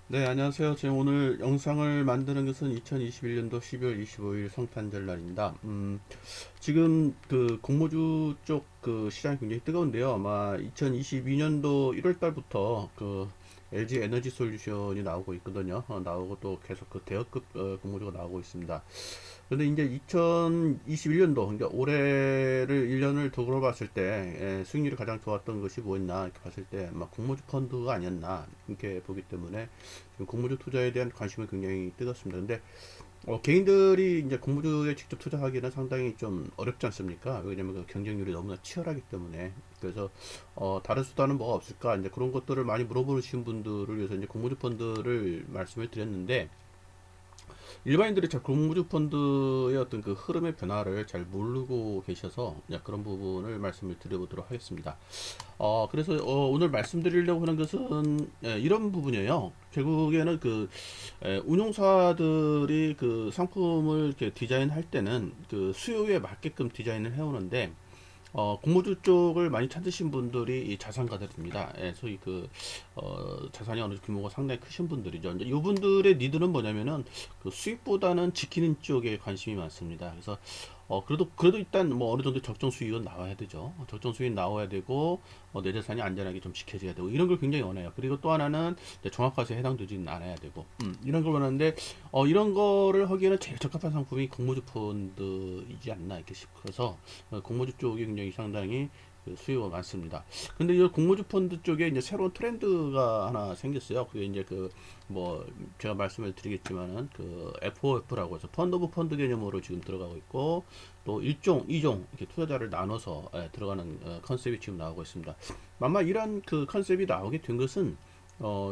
네, 안녕하세요. 제가 오늘 영상을 만드는 것은 2021년도 12월 25일 성탄절 날입니다. 지금 그 공모주 쪽 그 시장이 굉장히 뜨거운데요. 아마 2022년도 1월 달부터 그 LG 에너지 솔루션이 나오고 있거든요. 나오고 또 계속 그 대여급 공모주가 나오고 있습니다. 그런데 이제 2021년도, 그러니까 올해를 1년을 두고 봤을 때 수익률이 가장 좋았던 것이 뭐였나 이렇게 봤을 때 아마 공모주 펀드가 아니었나 이렇게 보기 때문에 지금 공모주 투자에 대한 관심은 굉장히 뜨겁습니다. 근데 개인들이 이제 공모주에 직접 투자하기는 상당히 좀 어렵지 않습니까? 왜냐면 그 경쟁률이 너무나 치열하기 때문에. 그래서 다른 수단은 뭐가 없을까? 이제 그런 것들을 많이 물어보시는 분들을 위해서 이제 공모주 펀드를 말씀을 드렸는데, 일반인들이 잘 공모주 펀드의 어떤 그 흐름의 변화를 잘 모르고 계셔서 그런 부분을 말씀을 드려보도록 하겠습니다. 그래서 오늘 말씀드리려고 하는 것은 이런 부분이에요. 결국에는 그 운용사들이 그 상품을 이렇게 디자인할 때는 그 수요에 맞게끔 디자인을 해오는데, 공모주 쪽을 많이 찾으신 분들이 이 자산가들입니다. 소위 그, 자산이 어느 규모가 상당히 크신 분들이죠. 이제 이분들의 니드는 뭐냐면은 그 수익보다는 지키는 쪽에 관심이 많습니다. 그래서, 그래도 일단 뭐 어느 정도 적정 수익은 나와야 되죠. 적정 수익 나와야 되고, 내 자산이 안전하게 좀 지켜져야 되고, 이런 걸 굉장히 원해요. 그리고 또 하나는 이제 종합과세에 해당되지는 않아야 되고, 이런 걸 원하는데, 이런 거를 하기에는 제일 적합한 상품이 공모주 펀드이지 않나 이렇게 싶어서, 공모주 쪽이 굉장히 상당히 그 수요가 많습니다. 근데 이 공모주 펀드 쪽에 이제 새로운 트렌드가 하나 생겼어요. 그게 이제 그 뭐 제가 말씀을 드리겠지만은 그 FOF라고 해서 펀드 오브 펀드 개념으로 지금 들어가고 있고, 또 1종, 2종 이렇게 투자자를 나눠서 들어가는 컨셉이 지금 나오고 있습니다. 아마 이런 그 컨셉이 나오게 된 것은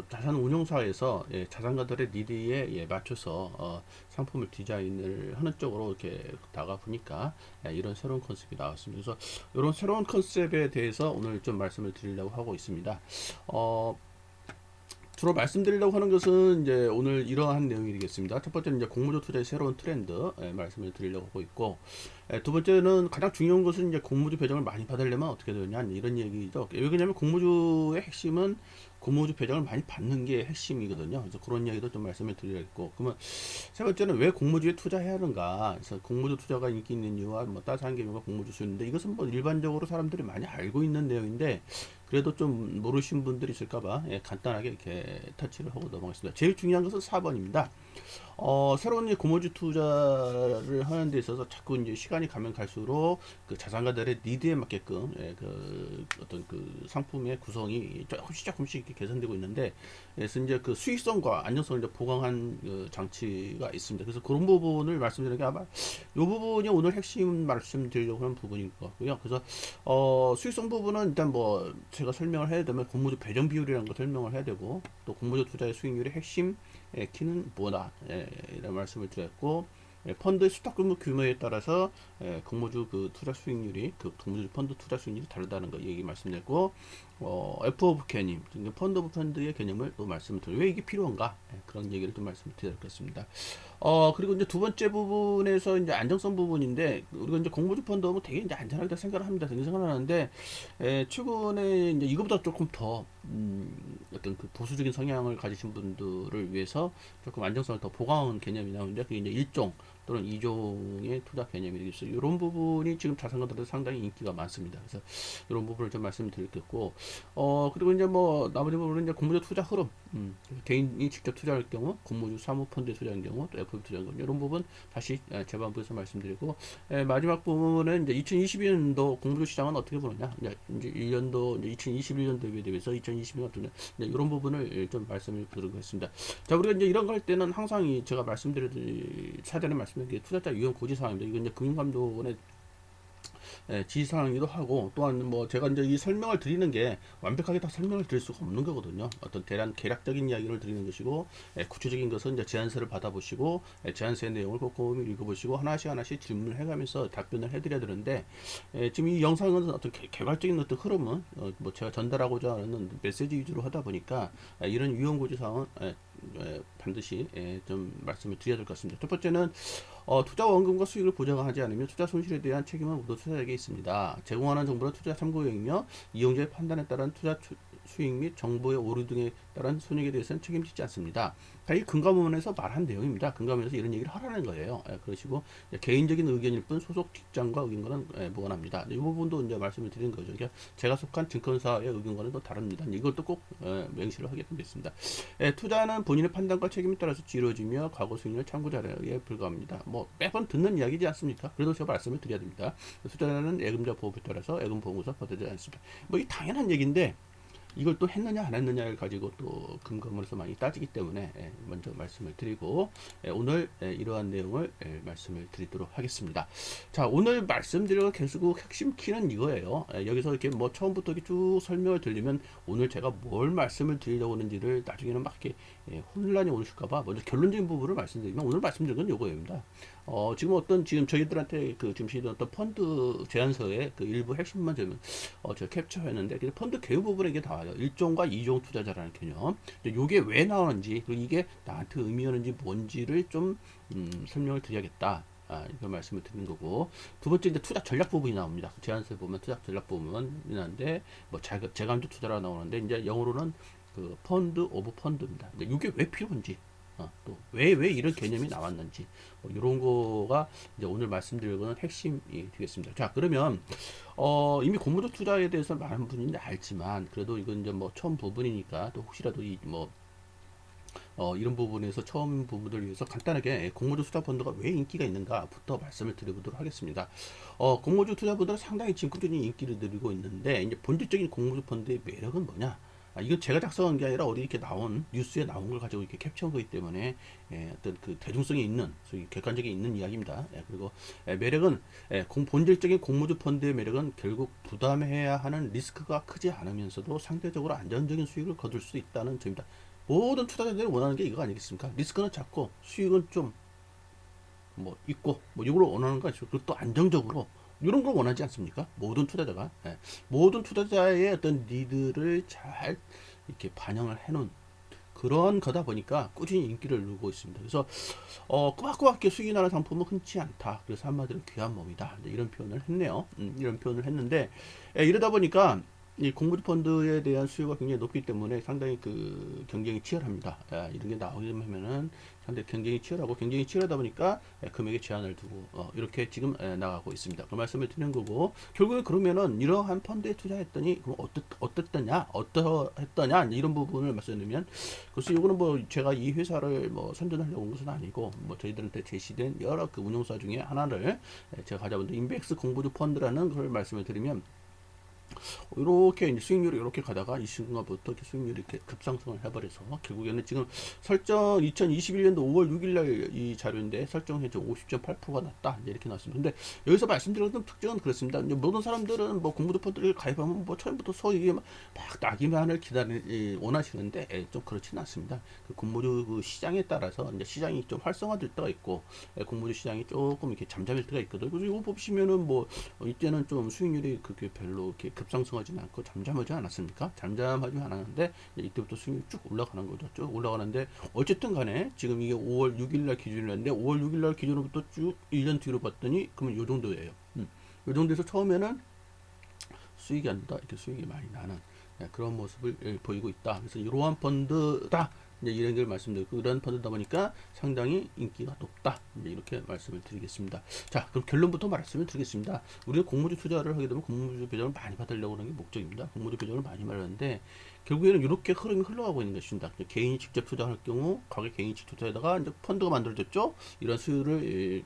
자산 운용사에서 자산가들의 니드에 맞춰서 상품을 디자인을 하는 쪽으로 이렇게 나가 보니까 이런 새로운 컨셉이 나왔습니다. 그래서 이런 새로운 컨셉에 대해서 오늘 좀 말씀을 드리려고 하고 있습니다. 어, 주로 말씀드리려고 하는 것은 이제 오늘 이러한 내용이 되겠습니다. 첫 번째는 이제 공모주 투자의 새로운 트렌드 말씀을 드리려고 하고 있고, 두 번째는 가장 중요한 것은 이제 공모주 배정을 많이 받으려면 어떻게 되느냐 이런 얘기죠. 왜 그러냐면 공모주의 핵심은 공모주 배정을 많이 받는 게 핵심이거든요. 그래서 그런 이야기도 좀 말씀을 드리겠고, 그러면 세 번째는 왜 공모주에 투자해야 하는가? 그래서 공모주 투자가 인기 있는 이유와 뭐 따스한 개념과 공모주 수였는데, 이것은 뭐 일반적으로 사람들이 많이 알고 있는 내용인데 그래도 좀 모르신 분들이 있을까봐 간단하게 이렇게 터치를 하고 넘어가겠습니다. 제일 중요한 것은 4번입니다. 새로운 이제 고모주 투자를 하는 데 있어서 자꾸 이제 시간이 가면 갈수록 그 자산가들의 니드에 맞게끔 그 어떤 그 상품의 구성이 조금씩 이렇게 개선되고 있는데, 그래서 이제 그 수익성과 안정성을 이제 보강한 그 장치가 있습니다. 그래서 그런 부분을 말씀드리는 게 아마 이 부분이 오늘 핵심 말씀드리려고 하는 부분인 것 같고요. 그래서 수익성 부분은 일단 뭐 제가 설명을 해야 되면 공모주 배정 비율이라는 거 설명을 해야 되고, 또 공모주 투자의 수익률의 핵심 키는 뭐다 이런 말씀을 드렸고, 펀드의 수탁 규모에 따라서 공모주 그 투자 수익률이 그 공모주 펀드 투자 수익률이 다르다는 거 얘기 말씀드렸고, F 오브 개념, 펀드 오브 펀드의 개념을 또 말씀드려요. 왜 이게 필요한가? 그런 얘기를 좀 말씀드리겠습니다. 그리고 이제 두 번째 부분에서 이제 안정성 부분인데, 우리가 이제 공모주 펀드 하면 되게 이제 안전하게 생각을 합니다. 생각을 하는데, 최근에 이제 이거보다 조금 더 어떤 그 보수적인 성향을 가지신 분들을 위해서 조금 안정성을 더 보강한 개념이 나오는데, 그게 이제 1종 또는 2종의 투자 개념이 되겠어요. 이런 부분이 지금 자산가들한테 상당히 인기가 많습니다. 그래서 이런 부분을 좀 말씀드리겠고, 그리고 이제 뭐 나머지 부분은 이제 공모주 투자 흐름, 개인이 직접 투자할 경우, 공모주 사모펀드에 투자한 경우, 또 FP 투자한 경우, 이런 부분 다시 재반부에서 말씀드리고, 마지막 부분은 이제 2022년도 공모주 시장은 어떻게 보느냐, 이제 1년도 이제 2021년도에 대비해서 2022년 어떠냐, 이런 부분을 좀 말씀을 드리고 했습니다. 자, 우리가 이제 이런 거 할 때는 항상 제가 말씀드린 사전에 말씀드린 게 투자자 유형 고지사항입니다. 이건 이제 금융감독원의 지시사항이기도 하고, 또한 뭐 제가 이제 이 설명을 드리는 게 완벽하게 다 설명을 드릴 수가 없는 거거든요. 어떤 대략적인 이야기를 드리는 것이고, 구체적인 것은 이제 제안서를 받아보시고, 제안서의 내용을 꼼꼼히 읽어보시고 하나씩 하나씩 질문을 해가면서 답변을 해드려야 되는데, 지금 이 영상은 어떤 개괄적인 어떤 흐름은 뭐 제가 전달하고자 하는 메시지 위주로 하다 보니까 이런 유형고지사항은 반드시 좀 말씀을 드려야 될 것 같습니다. 첫 번째는 투자 원금과 수익을 보장하지 않으면 투자 손실에 대한 책임은 모두 투자자에게 있습니다. 제공하는 정보는 투자 참고용이며 이용자의 판단에 따른 수익 및 정보의 오류 등에 따른 손익에 대해서는 책임지지 않습니다. 이 금감원에서 말한 내용입니다. 금감원에서 이런 얘기를 하라는 거예요. 그러시고 개인적인 의견일 뿐 소속 직장과 의견과는 무관합니다. 이 부분도 이제 말씀을 드리는 거죠. 그러니까 제가 속한 증권사의 의견과는 또 다릅니다. 이것도 꼭 명시를 하게 되겠습니다. 투자는 본인의 판단과 책임에 따라서 이루어지며 과거 수익률 참고 자료에 불과합니다. 뭐 매번 듣는 이야기지 않습니까? 그래도 제가 말씀을 드려야 됩니다. 투자는 예금자 보호에 따라서 예금 보험금사 받아들이지 않습니다. 뭐 이 당연한 얘기인데 이걸 또 했느냐 안 했느냐를 가지고 또 금감원에서 많이 따지기 때문에 먼저 말씀을 드리고 오늘 이러한 내용을 말씀을 드리도록 하겠습니다. 자, 오늘 말씀드릴 결국 핵심 키는 이거예요. 여기서 이렇게 뭐 처음부터 이렇게 쭉 설명을 드리면 오늘 제가 뭘 말씀을 드리려고 하는지를 나중에는 막 이렇게 혼란이 오실까봐 먼저 결론적인 부분을 말씀드리면 오늘 말씀드린 건 이거입니다. 지금 저희들한테 지금 시도한 어떤 펀드 제안서의 그 일부 핵심만 좀 제가 캡처했는데 펀드 개요 부분에 이게 나와요. 1종과 2종 투자자라는 개념. 이게 왜 나오는지 그리고 이게 나한테 의미하는지 뭔지를 좀 설명을 드려야겠다. 이걸 말씀을 드리는 거고 두 번째 이제 투자 전략 부분이 나옵니다. 제안서에 보면 투자 전략 부분이 나는데 뭐 재간주 투자라 나오는데 이제 영어로는 그 펀드 오브 펀드입니다. 이게 왜 필요한지 또 왜 이런 개념이 나왔는지 뭐 이런 거가 이제 오늘 말씀드릴 거는 핵심이 되겠습니다. 자, 그러면 이미 공모주 투자에 대해서 많은 분이 알지만 그래도 이건 이제 뭐 처음 부분이니까 또 혹시라도 이런 부분에서 처음 부분을 위해서 간단하게 공모주 투자 펀드가 왜 인기가 있는가부터 말씀을 드려보도록 하겠습니다. 공모주 투자 펀드가 상당히 지금 꾸준히 인기를 누리고 있는데 이제 본질적인 공모주 펀드의 매력은 뭐냐? 이건 제가 작성한 게 아니라 어디 이렇게 나온 뉴스에 나온 걸 가지고 이렇게 캡처한 거기 때문에 어떤 그 대중성이 있는 소위 객관적인 있는 이야기입니다. 그리고 매력은 본질적인 공모주 펀드의 매력은 결국 부담해야 하는 리스크가 크지 않으면서도 상대적으로 안정적인 수익을 거둘 수 있다는 점입니다. 모든 투자자들이 원하는 게 이거 아니겠습니까? 리스크는 작고 수익은 좀 뭐 있고 뭐 이걸 원하는 거 아니죠. 그리고 또 안정적으로 이런 걸 원하지 않습니까? 모든 투자자가 모든 투자자의 어떤 니드를 잘 이렇게 반영을 해놓은 그런 거다 보니까 꾸준히 인기를 누르고 있습니다. 그래서 꼬박꼬박게 수익이 나는 상품은 흔치 않다. 그래서 한마디로 귀한 몸이다. 이런 표현을 했네요. 이런 표현을 했는데 이러다 보니까 이 공모주 펀드에 대한 수요가 굉장히 높기 때문에 상당히 그 경쟁이 치열합니다. 이런 게 나오려면은 상당히 경쟁이 치열하고 경쟁이 치열하다 보니까 금액에 제한을 두고 이렇게 지금 나가고 있습니다. 그 말씀을 드리는 거고 결국에 그러면은 이러한 펀드에 투자했더니 그럼 어떠했더냐 이런 부분을 말씀드리면 그래서 이거는 뭐 제가 이 회사를 뭐 선전하려고 온 것은 아니고 뭐 저희들한테 제시된 여러 그 운용사 중에 하나를 제가 가져본 인백스 공모주 펀드라는 걸 말씀을 드리면 이렇게 이제 수익률이 이렇게 가다가 이 순간부터 이렇게 수익률이 이렇게 급상승을 해버려서 결국에는 지금 설정 2021년도 5월 6일날 이 자료인데 설정해서 50.8%가 났다 이렇게 나왔습니다. 근데 여기서 말씀드렸던 특징은 그렇습니다. 이제 모든 사람들은 뭐 공모주 펀드를 가입하면 뭐 처음부터 소액이 막 나기만을 원하시는데 좀 그렇지는 않습니다. 그 공모주 그 시장에 따라서 이제 시장이 좀 활성화될 때가 있고 공모주 시장이 조금 이렇게 잠잠할 때가 있거든요. 그래서 이거 보시면은 뭐 이때는 좀 수익률이 그게 별로 이렇게 급상승하지는 않고 잠잠하지 않았습니까? 잠잠하지 않았는데 이때부터 수익률이 쭉 올라가는 거죠. 쭉 올라가는데 어쨌든 간에 지금 이게 5월 6일날 기준으로 했는데 5월 6일날 기준으로부터 쭉 1년 뒤로 봤더니 그러면 요 정도예요. 요 정도에서 처음에는 수익이 안 난다. 이렇게 수익이 많이 나는 그런 모습을 보이고 있다. 그래서 이러한 펀드다. 이제 이런 걸 말씀드리고 이런 펀드다 보니까 상당히 인기가 높다. 이제 이렇게 말씀을 드리겠습니다. 자, 그럼 결론부터 말씀을 드리겠습니다. 우리가 공모주 투자를 하게 되면 공모주 배정을 많이 받으려고 하는 게 목적입니다. 공모주 배정을 많이 말하는데 결국에는 이렇게 흐름이 흘러가고 있는 것입니다. 개인이 직접 투자할 경우 과거 개인이 직접 투자하다가 이제 펀드가 만들어졌죠. 이런 수요를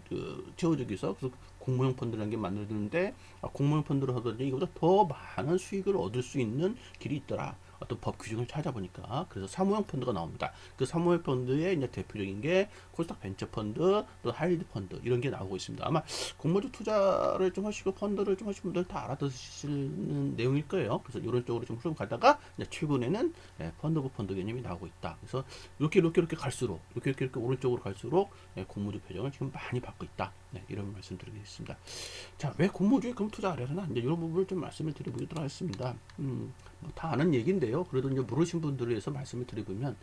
채워주기 위해서 그래서 공모형 펀드라는 게 만들어지는데 공모형 펀드를 하더니 이거보다 더 많은 수익을 얻을 수 있는 길이 있더라. 어떤 법 규정을 찾아보니까 그래서 사모형 펀드가 나옵니다. 그 사모형 펀드의 이제 대표적인 게 코스닥 벤처 펀드, 또 하이드 펀드 이런 게 나오고 있습니다. 아마 공모주 투자를 좀 하시고 펀드를 좀 하시는 분들 다 알아두시는 내용일 거예요. 그래서 이런 쪽으로 좀 흐름 가다가 이제 최근에는 펀드 오브 펀드 개념이 나오고 있다. 그래서 이렇게 갈수록 이렇게 오른쪽으로 갈수록 공모주 배정을 지금 많이 받고 있다. 이런 말씀 드리겠습니다. 자, 왜 공모주에 그럼 투자를 하나? 이제 이런 부분을 좀 말씀을 드려보도록 하겠습니다. 뭐 다 아는 얘기인데요. 그래도 이제 모르신 분들을 위해서 말씀을 드려보면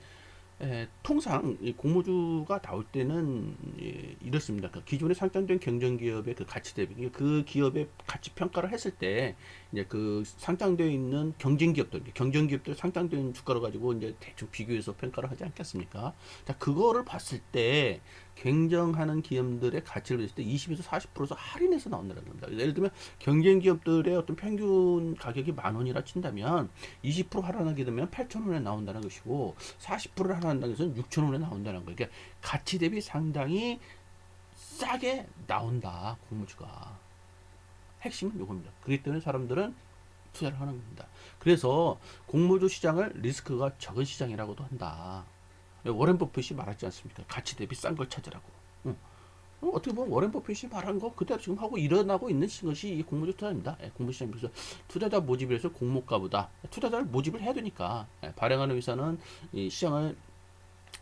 통상 이 공모주가 나올 때는 이렇습니다. 그 기존에 상장된 경쟁기업의 그 가치 대비, 그 기업의 가치 평가를 했을 때 이제 그 상장되어 있는 경쟁기업들 상장된 주가를 가지고 이제 대충 비교해서 평가를 하지 않겠습니까? 자, 그거를 봤을 때 경쟁하는 기업들의 가치를 봤을 때 20에서 40%서 할인해서 나온다는 겁니다. 예를 들면 경쟁 기업들의 어떤 평균 가격이 10,000원이라 친다면 20% 할인하게 되면 8,000원에 나온다는 것이고 40%를 할인한다는 것은 6,000원에 나온다는 거예요. 그러니까 가치 대비 상당히 싸게 나온다 공모주가. 핵심은 이겁니다. 그렇기 때문에 사람들은 투자를 하는 겁니다. 그래서 공모주 시장을 리스크가 적은 시장이라고도 한다. 워렌 버핏이 말하지 않습니까? 가치 대비 싼 걸 찾으라고. 응. 어떻게 보면 워렌 버핏이 말한 거 그대로 지금 하고 일어나고 있는 것이 이 공모주 투자입니다. 공모 시장에서 투자자 모집을 해서 공모가보다 투자자를 모집을 해야 되니까 발행하는 회사는 이 시장을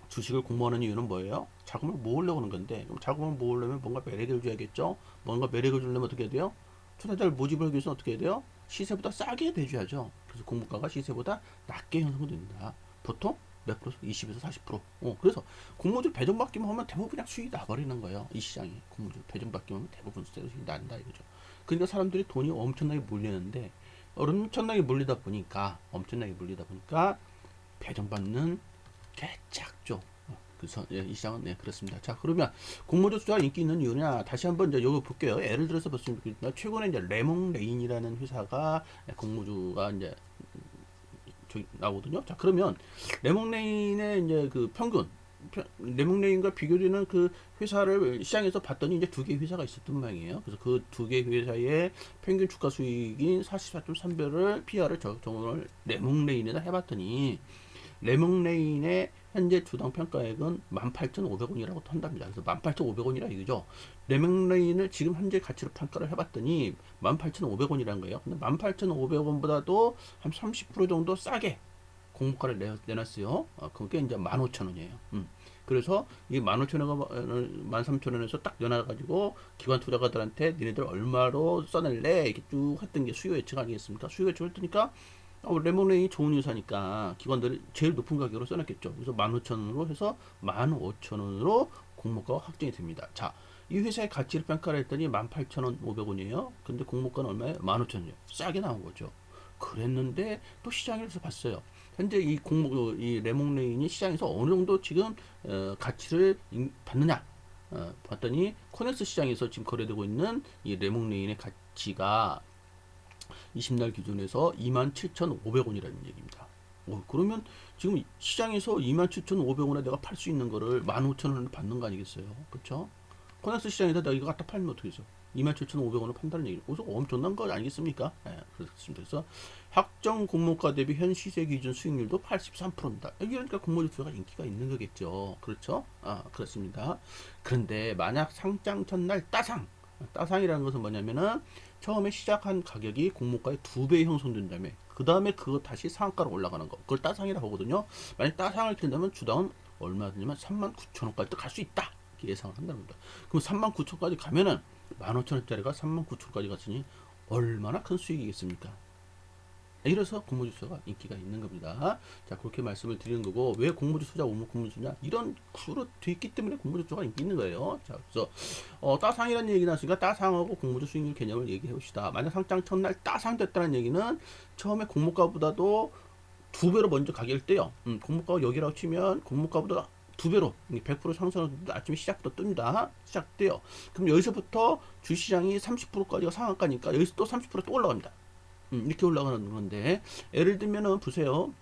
주식을 공모하는 이유는 뭐예요? 자금을 모으려고 하는 건데 그럼 자금을 모으려면 뭔가 매력을 줘야겠죠? 뭔가 매력을 주려면 어떻게 해야 돼요? 투자자를 모집을 하기 위해서 어떻게 해야 돼요? 시세보다 싸게 내줘야죠. 그래서 공모가가 시세보다 낮게 형성됩니다. 보통 몇 프로? 20에서 40%. 그래서 공모주 배정받기만 하면 대부분 그냥 수익이 나버리는 거예요. 이 시장이. 공모주 배정받기만 하면 대부분 수익이 난다 이거죠. 그러니까 사람들이 돈이 엄청나게 몰리는데 엄청나게 몰리다 보니까 배정받는 게 작죠. 그래서 이 시장은 그렇습니다. 자, 그러면 공모주 투자가 인기 있는 이유냐? 다시 한번 이제 여기 볼게요. 예를 들어서 봤습니다. 최근에 이제 레몽레인이라는 회사가 공모주가 이제 나오거든요. 자, 그러면 레몽레인의 이제 그 평균 레몽레인과 비교되는 그 회사를 시장에서 봤더니 이제 두 개 회사가 있었던 모양이에요. 그래서 그 두 개 회사의 평균 주가 수익인 44.3배를 PR을 적용을 레몽레인에다 해봤더니 레몽레인의 현재 주당 평가액은 18,500원이라고 한답니다. 그래서 18,500원이라 이거죠. 레몽레인을 지금 현재 가치로 평가를 해봤더니 18,500원이라는 거예요. 근데 18,500원보다도 한 30% 정도 싸게 공모가를 내놨어요. 그게 이제 15,000원이에요. 그래서 이 15,000원과 13,000원에서 딱 내놔가지고 기관 투자가들한테 니네들 얼마로 써낼래? 이렇게 쭉 했던 게 수요 예측 아니겠습니까? 수요 예측을 했으니까 레몬레인이 좋은 회사니까 기관들이 제일 높은 가격으로 써놨겠죠. 그래서 15,000원으로 해서 15,000원으로 공모가가 확정이 됩니다. 자, 이 회사의 가치를 평가를 했더니 18,500원이에요. 근데 공모가는 얼마예요? 15,000원이에요. 싸게 나온 거죠. 그랬는데 또 시장에서 봤어요. 현재 이 레몬레인이 시장에서 어느 정도 지금 가치를 받느냐 봤더니 코넥스 시장에서 지금 거래되고 있는 이 레몬레인의 가치가 20날 기준에서 27,500원이라는 얘기입니다. 그러면 지금 시장에서 27,500원에 내가 팔 수 있는 거를 15,000원을 받는 거 아니겠어요? 그렇죠? 코넥스 시장에다 내가 이거 갖다 팔면 어떻게 되죠? 27,500원을 판다는 얘기죠. 그래서 엄청난 거 아니겠습니까? 그렇습니다. 그래서 확정 공모가 대비 현 시세 기준 수익률도 83%입니다. 이러니까 공모주 투자가 인기가 있는 거겠죠. 그렇죠? 그렇습니다. 그런데 만약 상장 첫날 따상이라는 것은 뭐냐면은 처음에 시작한 가격이 공모가의 2배 형성된 다음에 그 다음에 그거 다시 상한가로 올라가는 거 그걸 따상이라고 하거든요. 만약 따상을 킨다면 주당은 얼마든지만 39,000원까지도 갈 수 있다 예상을 한다는 겁니다. 그럼 39,000원까지 가면은 15,000원짜리가 39,000원까지 갔으니 얼마나 큰 수익이겠습니까? 이래서 공모주 투자가 인기가 있는 겁니다. 자, 그렇게 말씀을 드리는 거고, 왜 공모주 투자, 공모주 투자? 이런 구조로 돼 있기 때문에 공모주 투자가 인기 있는 거예요. 자, 그래서, 따상이라는 얘기 나왔으니까 따상하고 공모주 수익률 개념을 얘기해 봅시다. 만약 상장 첫날 따상됐다는 얘기는 처음에 공모가보다도 2배로 먼저 가격을 떼요. 공모가가 여기라고 치면 공모가보다 2배로 100% 상승을 아침에 시작부터 뜹니다. 시작돼요. 그럼 여기서부터 주시장이 30%까지가 상한가니까 여기서 또 30%또 올라갑니다. 이렇게 올라가는 건데 예를 들면은 보세요.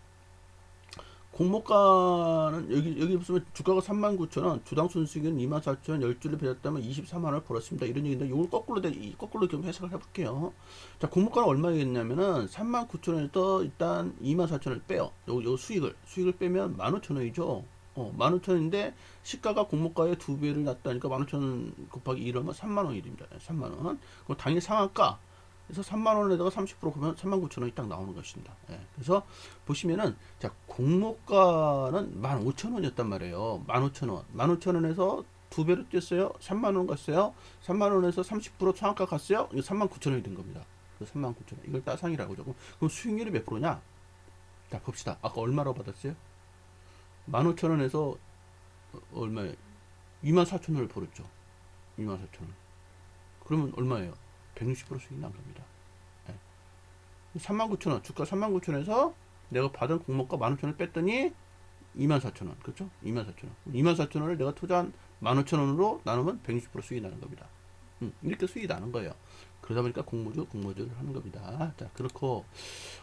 공모가는 여기 보시면 주가가 39,000원, 주당 순수익은 24,000원, 10주를 배웠다면 24만원을 벌었습니다. 이런 얘기인데 이걸 거꾸로 좀 해석을 해볼게요. 자, 공모가는 얼마겠냐면은 39,000원에서 일단 24,000원을 빼요. 요 수익을 빼면 15,000원이죠. 15,000원인데 시가가 공모가의 2배를 낮다니까 15,000원 곱하기 1하면 3만원이 됩니다. 3만원. 그럼 당연히 상한가 그래서 3만원에다가 30% 그러면 39,000원이 딱 나오는 것입니다. 그래서 보시면은 자, 공모가는 15,000원이었단 말이에요. 15,000원. 15,000원에서 2배로 뛰었어요. 3만원 갔어요. 3만원에서 30% 상한가 갔어요. 이거 39,000원이 된 겁니다. 39,000원. 이걸 따상이라고 하죠. 그럼 수익률이 몇 프로냐? 자, 봅시다. 아까 얼마로 받았어요? 15,000원에서 얼마에 24,000원을 벌었죠. 24,000원. 그러면 얼마예요? 160% 수익이 난 겁니다. 네. 39,000원, 주가 39,000원에서 내가 받은 공모가 15,000원 뺐더니 24,000원. 그렇죠? 24,000원. 24,000원을 내가 투자한 15,000원으로 나누면 160% 수익이 나는 겁니다. 이렇게 수익이 나는 거예요. 그러다 보니까 공모주를 하는 겁니다. 자, 그렇고,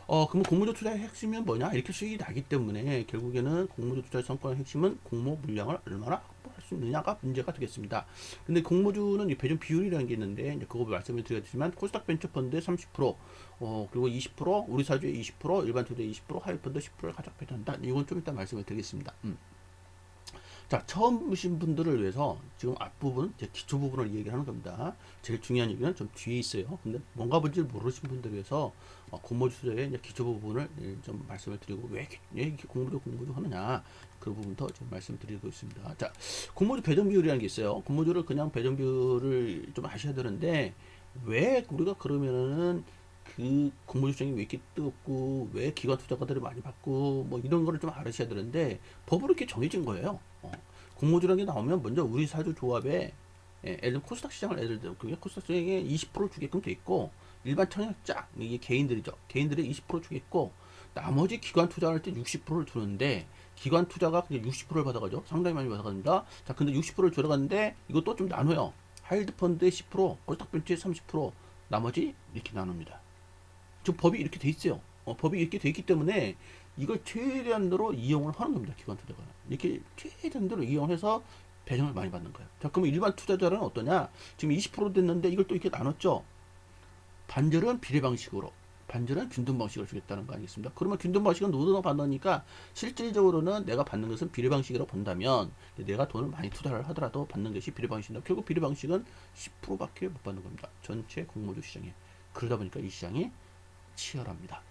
그러면 공모주 투자의 핵심은 뭐냐? 이렇게 수익이 나기 때문에 결국에는 공모주 투자의 성과의 핵심은 공모 물량을 얼마나 확보할 수 있느냐가 문제가 되겠습니다. 근데 공모주는 이 배정 비율이라는 게 있는데, 이제 그거 말씀을 드렸지만, 코스닥 벤처펀드의 30%, 그리고 20%, 우리 사주의 20%, 일반 투자의 20%, 하이펀드 10%를 가장 배정한다. 이건 좀 이따 말씀을 드리겠습니다. 자, 처음 보신 분들을 위해서 지금 앞부분, 이제 기초 부분을 얘기를 하는 겁니다. 제일 중요한 얘기는 좀 뒤에 있어요. 근데 뭔가 뭔지 모르신 분들을 위해서 공모주 투자의 이제 기초 부분을 좀 말씀을 드리고 왜 이렇게 공모주 하느냐 그 부분부터 좀 말씀을 드리고 있습니다. 자, 공모주 배정 비율이라는 게 있어요. 공모주를 그냥 배정 비율을 좀 아셔야 되는데 왜 우리가 그러면은 그 공모주 시장이 왜 이렇게 뜨겁고 왜 기관 투자가들이 많이 받고 뭐 이런 거를 좀 알으셔야 되는데 법으로 이렇게 정해진 거예요. 공모주라는 게 나오면 먼저 우리 사주 조합에 예를 코스닥 시장을 예를 들면 그게 코스닥 시장에 20% 주게끔 돼 있고 일반 청약자 이게 개인들이죠. 개인들이 20% 주겠고 나머지 기관 투자할 때 60%를 주는데 기관 투자가 그냥 60%를 받아가죠. 상당히 많이 받아갑니다. 자, 근데 60%를 들어갔는데 이것도 좀 나눠요. 하이드 펀드의 10%, 코스닥 벤처의 30%, 나머지 이렇게 나눕니다. 지금 법이 이렇게 돼 있어요. 법이 이렇게 돼 있기 때문에 이걸 최대한으로 이용을 하는 겁니다. 기관 투자가 이렇게 최대한으로 이용해서 배정을 많이 받는 거예요. 자, 그러면 일반 투자자는 어떠냐? 지금 20% 됐는데 이걸 또 이렇게 나눴죠. 반절은 비례 방식으로, 반절은 균등 방식으로 주겠다는 거 아니겠습니까? 그러면 균등 방식은 노동을 받으니까 실질적으로는 내가 받는 것은 비례 방식으로 본다면 내가 돈을 많이 투자를 하더라도 받는 것이 비례 방식이다. 결국 비례 방식은 10%밖에 못 받는 겁니다. 전체 공모주 시장에. 그러다 보니까 이 시장이 치열합니다.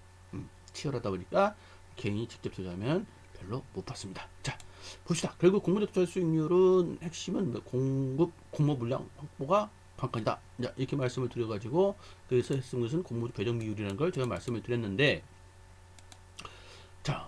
치열하다 보니까 개인이 직접 투자하면 별로 못 받습니다. 자, 봅시다. 결국 공모주 투자 수익률은 핵심은 공모 물량 확보가 관건이다. 자, 이렇게 말씀을 드려가지고 그래서 했은 것은 공모주 배정 비율이라는 걸 제가 말씀을 드렸는데, 자,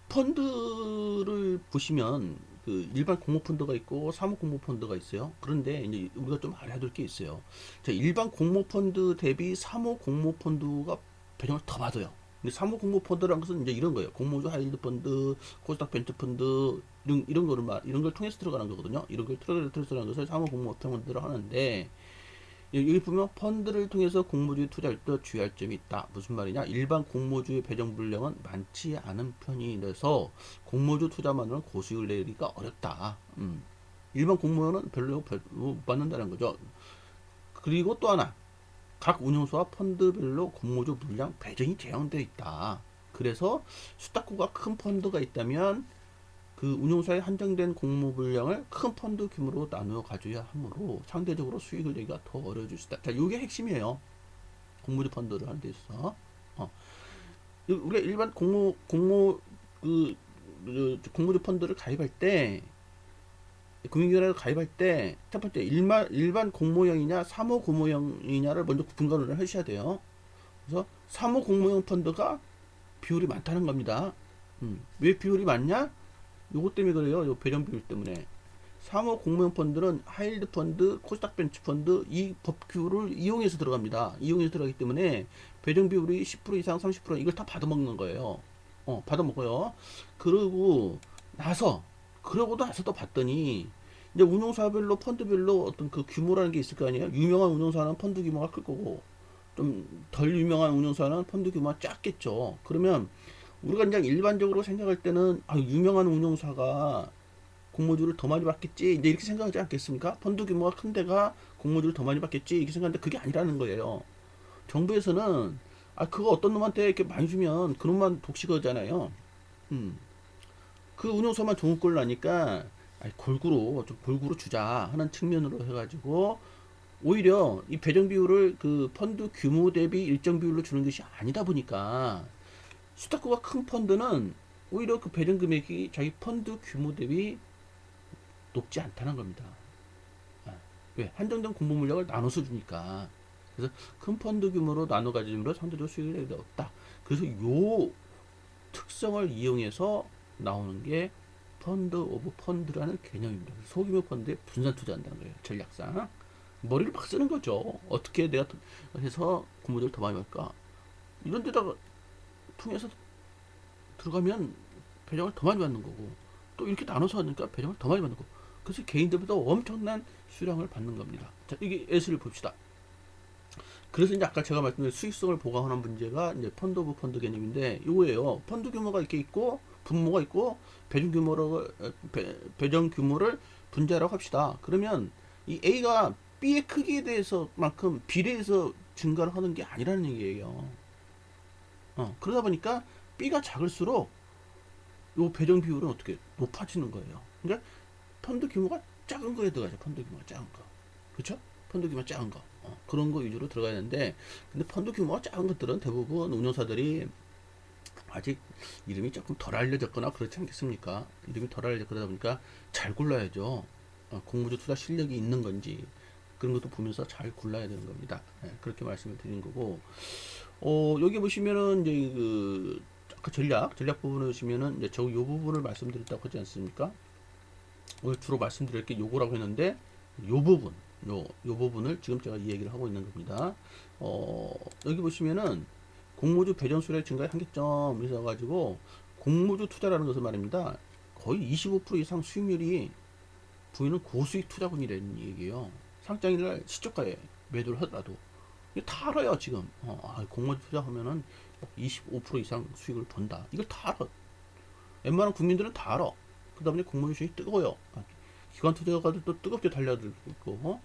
펀드를 보시면 그 일반 공모 펀드가 있고 사모 공모 펀드가 있어요. 그런데 이제 우리가 좀 알아야 될 게 있어요. 자, 일반 공모 펀드 대비 사모 공모 펀드가 배정을 더 받아요. 근데 사모 공모 펀드라는 것은 이제 이런 거예요. 공모주 하이드 펀드, 코스닥 벤처 펀드 이런 걸 통해서 들어가는 거거든요. 이런 걸 통해서 들어가는 것을 사모 공모 펀드를 하는데 여기 보면 펀드를 통해서 공모주에 투자할 때 주의할 점이 있다. 무슨 말이냐? 일반 공모주의 배정 물량은 많지 않은 편이라서 공모주 투자만으로는 고수익을 내기가 어렵다. 일반 공모는 별로 못 받는다는 거죠. 그리고 또 하나, 각 운용소와 펀드별로 공모주 물량 배정이 제한되어 있다. 그래서 수탁구가 큰 펀드가 있다면 그 운용사에 한정된 공모 물량을 큰 펀드 규모로 나누어 가져야 하므로 상대적으로 수익을 내기가 더 어려워질 수 있다. 자, 이게 핵심이에요. 공모주 펀드를 하는 데 있어서. 우리가 일반 공모주 펀드를 가입할 때, 금융기관에 가입할 때, 첫 번째, 일반 공모형이냐, 사모 공모형이냐를 먼저 분간을 하셔야 돼요. 그래서 사모 공모형 펀드가 비율이 많다는 겁니다. 왜 비율이 많냐? 요것 때문에 그래요. 요 배정 비율 때문에. 사모 공모형 펀드는 하이힐드 펀드, 코스닥 벤치 펀드 이 법규를 이용해서 들어갑니다. 이용해서 들어가기 때문에 배정 비율이 10% 이상 30% 이걸 다 받아먹는 거예요. 받아먹어요. 그러고 나서 또 봤더니 이제 운용사별로 펀드별로 어떤 그 규모라는 게 있을 거 아니에요. 유명한 운용사는 펀드 규모가 클 거고 좀 덜 유명한 운용사는 펀드 규모가 작겠죠. 그러면 우리가 그냥 일반적으로 생각할 때는 유명한 운용사가 공모주를 더 많이 받겠지 이제 이렇게 생각하지 않겠습니까? 펀드 규모가 큰 데가 공모주를 더 많이 받겠지 이렇게 생각하는데 그게 아니라는 거예요. 정부에서는 그거 어떤 놈한테 이렇게 많이 주면 그놈만 독식하잖아요. 음. 그 운용사만 좋은 꼴 나니까 골고루 주자 하는 측면으로 해가지고 오히려 이 배정 비율을 그 펀드 규모 대비 일정 비율로 주는 것이 아니다 보니까 수탁구가 큰 펀드는 오히려 그 배정 금액이 자기 펀드 규모 대비 높지 않다는 겁니다. 왜? 한정된 공모 물량을 나눠서 주니까. 그래서 큰 펀드 규모로 나눠 가짐으로 상대적으로 수익을 내기 없다. 그래서 요 특성을 이용해서 나오는 게 펀드 오브 펀드라는 개념입니다. 소규모 펀드에 분산 투자한다는 거예요. 전략상. 머리를 막 쓰는 거죠. 어떻게 내가 해서 공모주를 더 많이 받을까? 이런 데다가 통해서 들어가면 배정을 더 많이 받는 거고, 또 이렇게 나눠서 하니까 배정을 더 많이 받는 거고, 그래서 개인들보다 엄청난 수량을 받는 겁니다. 자, 이게 예시를 봅시다. 그래서 이제 아까 제가 말씀드린 수익성을 보강하는 문제가 이제 펀드 오브 펀드 개념인데, 이거예요. 펀드 규모가 이렇게 있고, 분모가 있고, 배정 규모를 분자라고 합시다. 그러면 이 A가 B의 크기에 대해서만큼 비례해서 증가를 하는 게 아니라는 얘기예요. 그러다 보니까 B가 작을수록 요 배정 비율은 어떻게 높아지는 거예요. 그러니까 펀드 규모가 작은 거에 들어가죠. 펀드 규모가 작은 거. 그렇죠? 펀드 규모가 작은 거. 그런 거 위주로 들어가야 되는데, 근데 펀드 규모가 작은 것들은 대부분 운용사들이 아직 이름이 조금 덜 알려졌거나 그렇지 않겠습니까? 이름이 덜 알려졌거나 보니까 잘 골라야죠. 공모주 투자 실력이 있는 건지 그런 것도 보면서 잘 골라야 되는 겁니다. 그렇게 말씀을 드린 거고, 여기 보시면은 이제 그 아까 전략 부분을 보시면은 이제 요 부분을 말씀드렸다고 하지 않습니까? 오늘 주로 말씀드릴 게 요거라고 했는데, 요 부분, 요 부분을 지금 제가 이 얘기를 하고 있는 겁니다. 여기 보시면은 공모주 배정 수량 증가의 한계점이 있어가지고, 공모주 투자라는 것은 말입니다. 거의 25% 이상 수익률이 보이는 고수익 투자금이라는 얘기예요. 상장일날 시초가에 매도를 하더라도. 이거 다 알아요, 지금. 공모주 투자하면은 25% 이상 수익을 본다. 이걸 다 알아. 웬만한 국민들은 다 알아. 그러다 보니 공모주 시장이 뜨거워요. 기관 투자가들도 뜨겁게 달려들고 있고,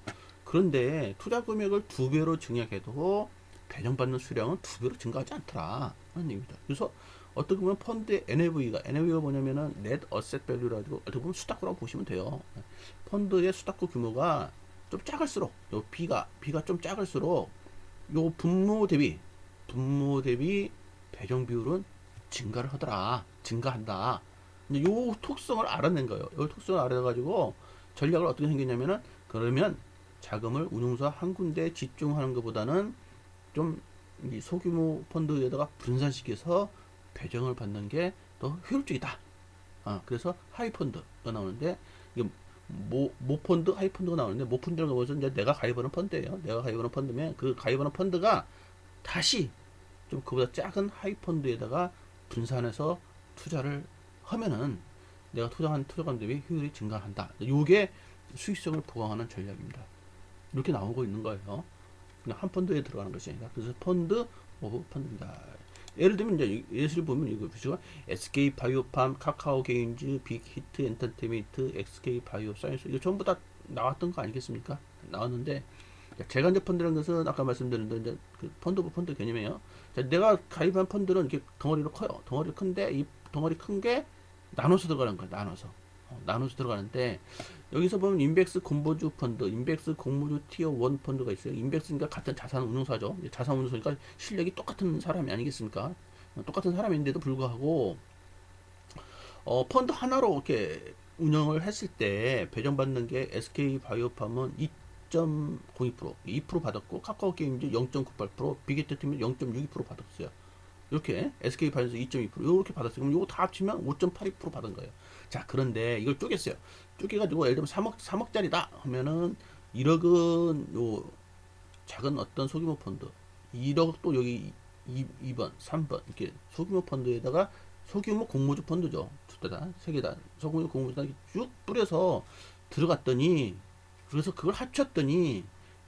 그런데 투자 금액을 2배로 증액해도 배정받는 수량은 2배로 증가하지 않더라 하는 얘기입니다. 그래서 어떻게 보면 펀드의 NAV가 뭐냐면은 Net Asset Value라 가지고 어떻게 보면 수탁구라고 보시면 돼요. 펀드의 수탁구 규모가 좀 작을수록, 요 B가 좀 작을수록 요 분모 대비 배정 비율은 증가한다. 요 특성을 알아낸 거예요. 요 특성을 알아가지고 전략을 어떻게 생겼냐면은, 그러면 자금을 운용사 한 군데에 집중하는 것보다는 좀 이 소규모 펀드에다가 분산시켜서 배정을 받는 게 더 효율적이다. 그래서 하이펀드가 나오는데, 이게 모펀드, 하이펀드가 나오는데, 모펀드라는 것은 이제 내가 가입하는 펀드예요. 내가 가입하는 펀드면 그 가입하는 펀드가 다시 좀 그보다 작은 하이펀드에다가 분산해서 투자를 하면은 내가 투자한 투자금 대비 효율이 증가한다. 이게 수익성을 보강하는 전략입니다. 이렇게 나오고 있는 거예요. 그냥 한 펀드에 들어가는 것이 아니라. 그래서 펀드 오브 펀드입니다. 예를 들면 이제 예시를 보면 이거 보시죠. SK 바이오팜, 카카오 게임즈, 빅히트 엔터테인먼트, SK 바이오 사이언스, 이거 전부 다 나왔던 거 아니겠습니까? 나왔는데, 제가 이제 펀드라는 것은 아까 말씀드린 대로 이제 그 펀드 오브 펀드 개념이에요. 자, 내가 가입한 펀드는 이렇게 덩어리로 커요. 덩어리 큰데 이 덩어리 큰 게 나눠서 들어가는 거야. 나눠서 들어가는데, 여기서 보면 인백스 공모주 펀드, 인백스 공모주 티어 1 펀드가 있어요. 인백스니까 같은 자산 운용사죠. 자산 운용사니까 실력이 똑같은 사람이 아니겠습니까? 똑같은 사람인데도 불구하고 펀드 하나로 이렇게 운영을 했을 때 배정받는 게 SK 바이오팜은 2.02%, 2% 받았고, 카카오 게임즈 0.98%, 빅히트팀은 0.62% 받았어요. 이렇게 SK 바이오에서 2.2% 이렇게 받았어요. 그럼 이거 다 합치면 5.82% 받은 거예요. 자, 그런데 이걸 쪼갰어요. 쪼개가지고 예를 들면 3억짜리다 하면은 1억은 요 작은 어떤 소규모 펀드, 1억도 여기 2번, 3번 이렇게 소규모 펀드에다가, 소규모 공모주 펀드죠. 두 개다, 세 개다. 소규모 공모주다 쭉 뿌려서 들어갔더니, 그래서 그걸 합쳤더니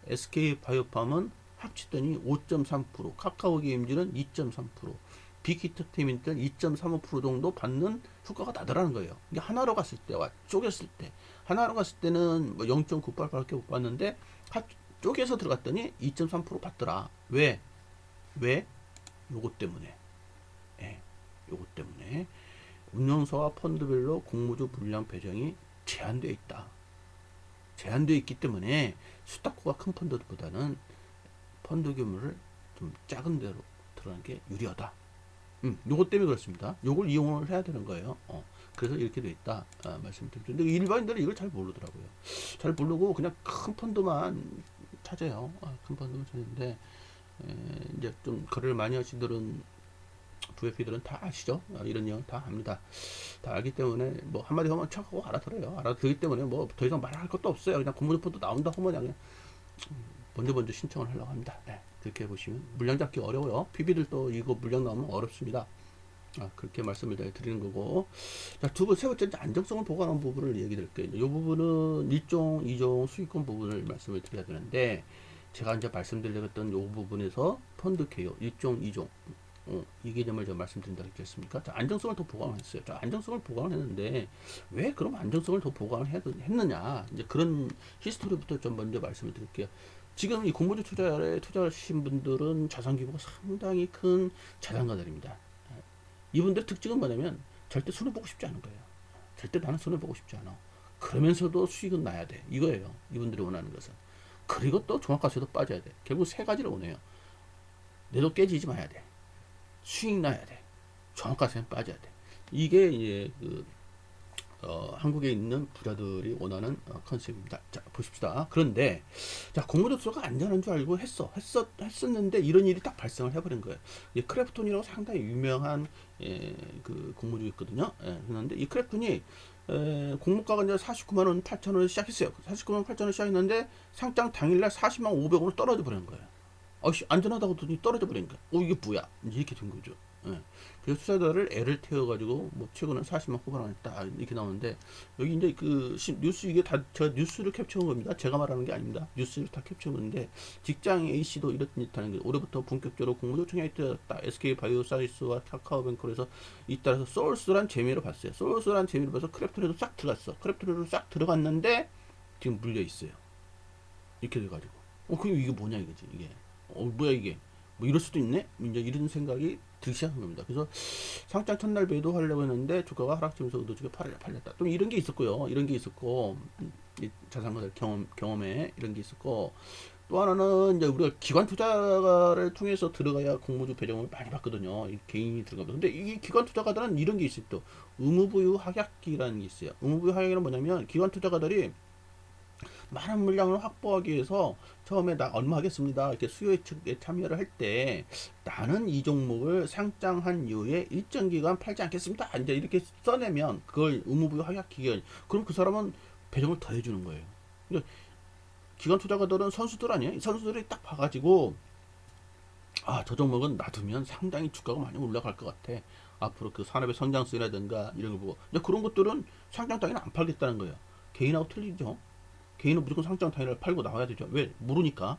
SK 바이오팜은 합쳤더니 5.3%, 카카오 게임즈는 2.3%, 빅히트테인먼트는 2.35% 정도 받는 효과가 나더라는 거예요. 이게 하나로 갔을 때와 쪼갰을 때, 하나로 갔을 때는 뭐 0.98밖에 못 받는데 쪼개서 들어갔더니 2.3% 받더라. 왜? 요것 때문에. 예, 요것 때문에 운영사와 펀드별로 공모주 분량 배정이 제한되어 있다. 제한되어 있기 때문에 수탁구가 큰 펀드보다는 펀드 규모를 좀 작은 데로 들어가는 게 유리하다. 요것 때문에 그렇습니다. 요걸 이용을 해야 되는 거예요. 그래서 이렇게 돼 있다. 말씀드리죠. 근데 일반인들은 이걸 잘 모르더라고요. 잘 모르고 그냥 큰 펀드만 찾아요. 큰 펀드만 찾는데, 이제 좀 거래를 많이 하시는 VIP들은 다 아시죠? 이런 내용 다 압니다. 다 알기 때문에 뭐 한마디 하면 척하고 알아들어요. 알아들기 때문에 뭐 더 이상 말할 것도 없어요. 그냥 공모주포도 나온다 하면 그냥 먼저 신청을 하려고 합니다. 네, 그렇게 보시면 물량 잡기 어려워요. PB들도 이거 물량 나오면 어렵습니다. 그렇게 말씀을 드리는 거고. 자, 세 번째, 안정성을 보강하는 부분을 얘기 드릴게요. 이 부분은 1종, 2종 수익권 부분을 말씀을 드려야 되는데, 제가 이제 말씀드렸던 이 부분에서 펀드 개요, 1종, 2종, 이 개념을 제가 말씀드린다고 했습니까? 자, 안정성을 더 보강을 했어요. 자, 안정성을 보강을 했는데, 왜 그럼 안정성을 더 보강을 했느냐? 이제 그런 히스토리부터 좀 먼저 말씀을 드릴게요. 지금 이 공모주 투자에 투자하신 분들은 자산 규모가 상당히 큰 자산가들입니다. 이분들의 특징은 뭐냐면 절대 손해보고 싶지 않은 거예요. 절대 나는 손해보고 싶지 않아. 그러면서도 수익은 나야 돼. 이거예요. 이분들이 원하는 것은. 그리고 또 종합가치도 빠져야 돼. 결국 세 가지를 원해요. 내 돈 깨지지 마야 돼. 수익 나야 돼. 종합가치는 빠져야 돼. 이게 이제 한국에 있는 부자들이 원하는 컨셉입니다. 자, 보십시다. 그런데, 자, 공모주 투자가 안전한 줄 알고 했었는데, 이런 일이 딱 발생을 해버린 거예요. 크래프톤이라고 상당히 유명한, 그 공모주 있거든요. 그런데 이 크래프톤이, 공모가가 이제 49만 8천 원 시작했어요. 49만 8천 원 시작했는데, 상장 당일날 40만 500원으로 떨어져 버린 거예요. 안전하다고 더니 떨어져 버린 거야. 이게 뭐야? 이렇게 된 거죠. 예. 그래서 투자자를 애를 태워가지고 뭐 최근은 40만 후반 했다 이렇게 나오는데, 여기 이제 그 뉴스, 이게 다 제가 뉴스를 캡처한 겁니다. 제가 말하는 게 아닙니다. 뉴스를 다 캡처한 건데, 직장 A씨도 이렇다는 게, 올해부터 본격적으로 공모주 청약이 되었다. SK 바이오사이스와 카카오뱅크로 해서 잇따라서 소울스란 재미로 봤어요. 소울스란 재미로 봐서 크래프톤에도 싹 들어갔어. 크래프톤에도 싹 들어갔는데 지금 물려 있어요. 이렇게 돼가지고 그럼 이게 뭐냐 이거지. 이게 뭐야 이게, 뭐 이럴 수도 있네? 이제 이런 생각이 들기 시작한 겁니다. 그래서 상장 첫날 매도하려고 했는데 주가가 하락지면서 의도적으로 팔렸다. 또 이런 게 있었고요. 이런 게 있었고, 자산가들 경험에 이런 게 있었고, 또 하나는 이제 우리가 기관 투자를 통해서 들어가야 공모주 배정을 많이 받거든요. 개인이 들어가면. 근데 이 기관 투자가들은 이런 게 있어요. 또 의무부유 확약기라는 게 있어요. 의무부유 확약기는 뭐냐면, 기관 투자가들이 많은 물량을 확보하기 위해서 처음에 나 얼마 하겠습니다 이렇게 수요 측에 참여를 할 때, 나는 이 종목을 상장한 이후에 일정 기간 팔지 않겠습니다 이제 이렇게 써내면 그걸 의무부여 확약 기간, 그럼 그 사람은 배정을 더 해주는 거예요. 그러니까 기관 투자가들은 선수들 아니에요. 선수들이 딱 봐가지고, 저 종목은 놔두면 상당히 주가가 많이 올라갈 것 같아, 앞으로 그 산업의 성장성이라든가 이런 거 보고, 그런 것들은 상장 당일은 안 팔겠다는 거예요. 개인하고 틀리죠. 개인은 무조건 상장 당일날 팔고 나와야 되죠. 왜? 모르니까.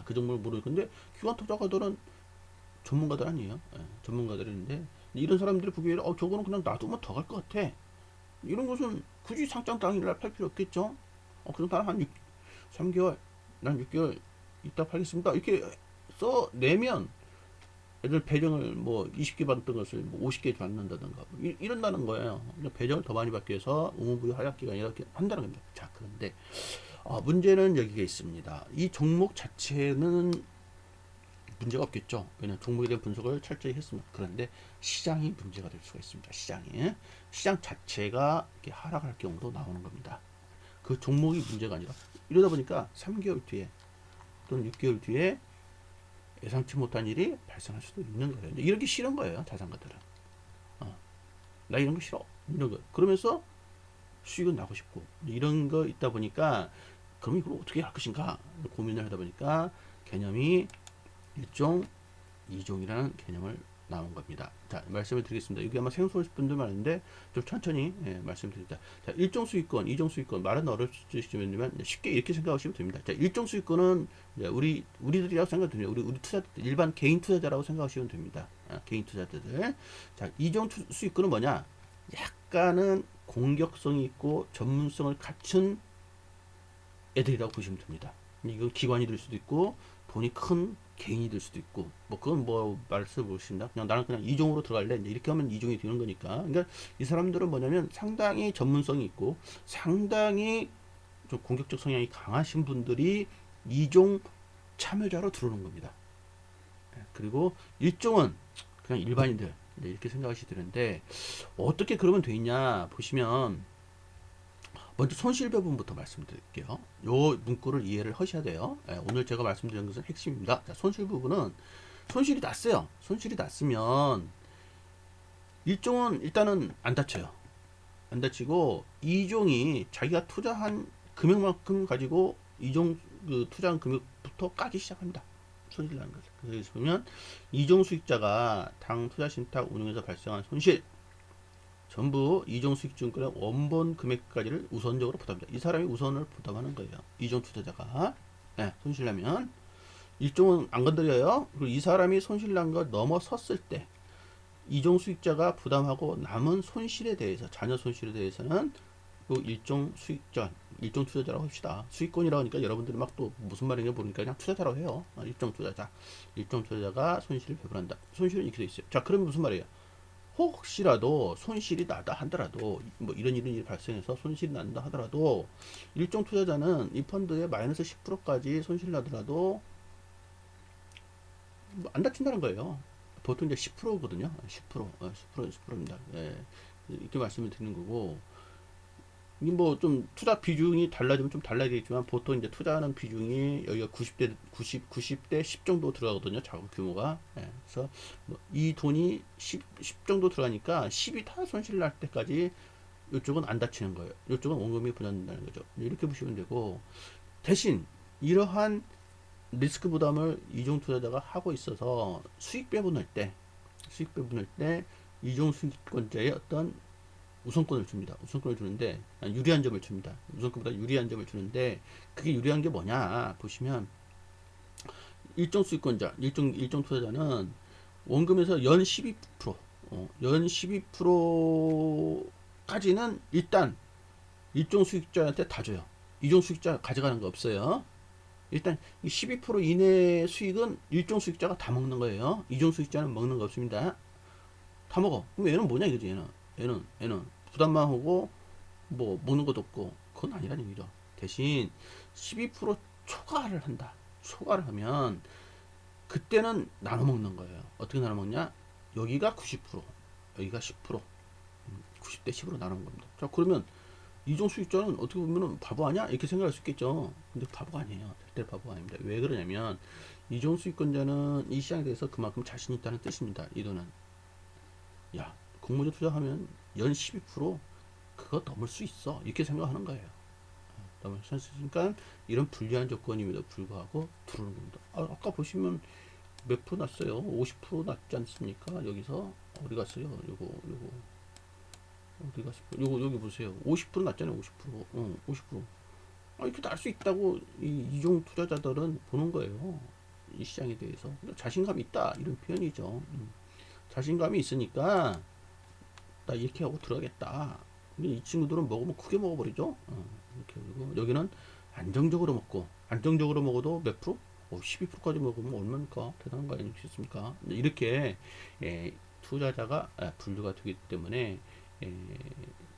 그 종목을 모르니까. 근데 기관 투자가들은 전문가들 아니에요. 전문가들인데, 이런 사람들이 보기에 저거는 그냥 놔두면 더 갈 것 같아. 이런 것은 굳이 상장 당일날 팔 필요 없겠죠. 그럼 나는 한 3개월, 난 6개월 이따 팔겠습니다. 이렇게 써내면, 애들 배정을 뭐 20개 받던 것을 뭐 50개 받는다든가 이런다는 거예요. 배정을 더 많이 받기 위해서 의무부여 하약기가 이렇게 한다는 겁니다. 자, 그런데 문제는 여기가 있습니다. 이 종목 자체는 문제가 없겠죠. 왜냐하면 종목에 대한 분석을 철저히 했습니다. 그런데 시장이 문제가 될 수가 있습니다. 시장 자체가 이렇게 하락할 경우도 나오는 겁니다. 그 종목이 문제가 아니라, 이러다 보니까 3개월 뒤에 또는 6개월 뒤에 예상치 못한 일이 발생할 수도 있는 거예요. 이런 게 싫은 거예요, 자산가들은. 나 이런 거 싫어. 이런 거. 그러면서 수익은 나고 싶고, 이런 거 있다 보니까, 그럼 이걸 어떻게 할 것인가 고민을 하다 보니까 개념이 1종, 2종이라는 개념을 나온 겁니다. 자, 말씀을 드리겠습니다. 이게 아마 생소하실 분들 많은데 좀 천천히 말씀드립니다. 자, 1종 수익권, 2종 수익권, 말은 어렵시지만 쉽게 이렇게 생각하시면 됩니다. 자, 1종 수익권은 우리들이라고 생각됩니다. 우리 투자자들, 일반 개인 투자자라고 생각하시면 됩니다. 개인 투자자들. 자, 2종 수익권은 뭐냐? 약간은 공격성이 있고 전문성을 갖춘 애들이라고 보시면 됩니다. 이건 기관이 될 수도 있고 돈이 큰 개인이 될 수도 있고, 뭐 그건 뭐 말씀 모르신다. 그냥 나는 그냥 이종으로 들어갈래. 이렇게 하면 이종이 되는 거니까. 그러니까 이 사람들은 뭐냐면 상당히 전문성이 있고 상당히 좀 공격적 성향이 강하신 분들이 이종 참여자로 들어오는 겁니다. 그리고 일종은 그냥 일반인들 이렇게 생각하시면 되는데, 어떻게 그러면 돼 있냐 보시면, 먼저 손실배분부터 말씀드릴게요. 요 문구를 이해를 하셔야 돼요. 오늘 제가 말씀드린 것은 핵심입니다. 자, 손실 부분은 손실이 났어요. 손실이 났으면 일종은 일단은 안 다쳐요. 안 다치고, 이종이 자기가 투자한 금액만큼 가지고 이종 그 투자한 금액부터 까기 시작합니다. 손실 나는 거죠. 그래서 보면 이종 수익자가 당 투자 신탁 운용에서 발생한 손실 전부 이종 수익증권의 원본 금액까지를 우선적으로 부담합니다. 이 사람이 우선을 부담하는 거예요. 이종 투자자가. 네, 손실나면 일종은 안 건드려요. 그리고 이 사람이 손실난 거 넘어섰을 때 이종 수익자가 부담하고 남은 손실에 대해서, 자녀 손실에 대해서는 그 일종 수익자, 일종 투자자라고 합시다. 수익권이라고 하니까 여러분들이 막 또 무슨 말인가 모르니까 그냥 투자자라고 해요. 일종 투자자. 일종 투자자가 손실을 배분한다. 손실은 이렇게 돼 있어요. 자, 그럼 무슨 말이에요? 혹시라도 손실이 나다 하더라도, 뭐 이런 일이 발생해서 손실이 난다 하더라도, 일종 투자자는 이 펀드에 마이너스 10%까지 손실 나더라도 뭐안 다친다는 거예요. 보통 이제 10%거든요. 10%, 10%입니다. 예, 이렇게 말씀을 드리는 거고, 이 뭐 좀 투자 비중이 달라지면 좀 달라지겠지만, 보통 이제 투자하는 비중이 여기가 90대 10 정도 들어가거든요. 자금 규모가. 예, 그래서 뭐이 돈이 10 정도 들어가니까 10이 다 손실 날 때까지 이쪽은 안 다치는 거예요. 이쪽은 원금이 분할된다는 거죠. 이렇게 보시면 되고, 대신 이러한 리스크 부담을 이종 투자자가 하고 있어서 수익 배분할 때 이종 수익권자의 어떤 우선권을 줍니다. 우선권을 주는데, 유리한 점을 줍니다. 우선권보다 유리한 점을 주는데, 그게 유리한 게 뭐냐 보시면, 일종 수익권자, 일종 투자자는 원금에서 연 12%, 연 12%까지는 일단 일종 수익자한테 다 줘요. 이종 수익자 가져가는 거 없어요. 일단 12% 이내의 수익은 일종 수익자가 다 먹는 거예요. 이종 수익자는 먹는 거 없습니다. 다 먹어. 그럼 얘는 뭐냐 이거지. 얘는 부담만 하고 뭐 먹는 것도 없고, 그건 아니라는 얘기죠. 대신 12% 초과를 한다. 초과를 하면 그때는 나눠 먹는 거예요. 어떻게 나눠 먹냐? 여기가 90%, 여기가 10%, 90대 10으로 나누는 겁니다. 자, 그러면 이종 수익자는 어떻게 보면 바보 아니야? 이렇게 생각할 수 있겠죠. 근데 바보가 아니에요. 절대 바보가 아닙니다. 왜 그러냐면, 이종 수익권자는 이 시장에 대해서 그만큼 자신 있다는 뜻입니다. 이 돈은. 야, 공모주 투자하면 연 12% 그거 넘을 수 있어. 이렇게 생각하는 거예요. 넘을 수 있으니까 이런 불리한 조건임에도 불구하고 들어오는 겁니다. 아까 보시면 몇 프로 났어요? 50% 났지 않습니까? 여기서 어디 갔어요? 요거 어디 갔어요? 여기 보세요. 50% 났잖아요. 50%. 50%. 이렇게 날 수 있다고 이종 투자자들은 보는 거예요. 이 시장에 대해서 자신감이 있다 이런 표현이죠. 자신감이 있으니까 나 이렇게 하고 들어가겠다. 근데 이 친구들은 먹으면 크게 먹어버리죠. 이렇게. 그리고 여기는 안정적으로 먹고, 안정적으로 먹어도 몇 프로? 12%까지 먹으면 얼마니까 대단한 거 아니겠습니까? 이렇게 투자자가 분류가 되기 때문에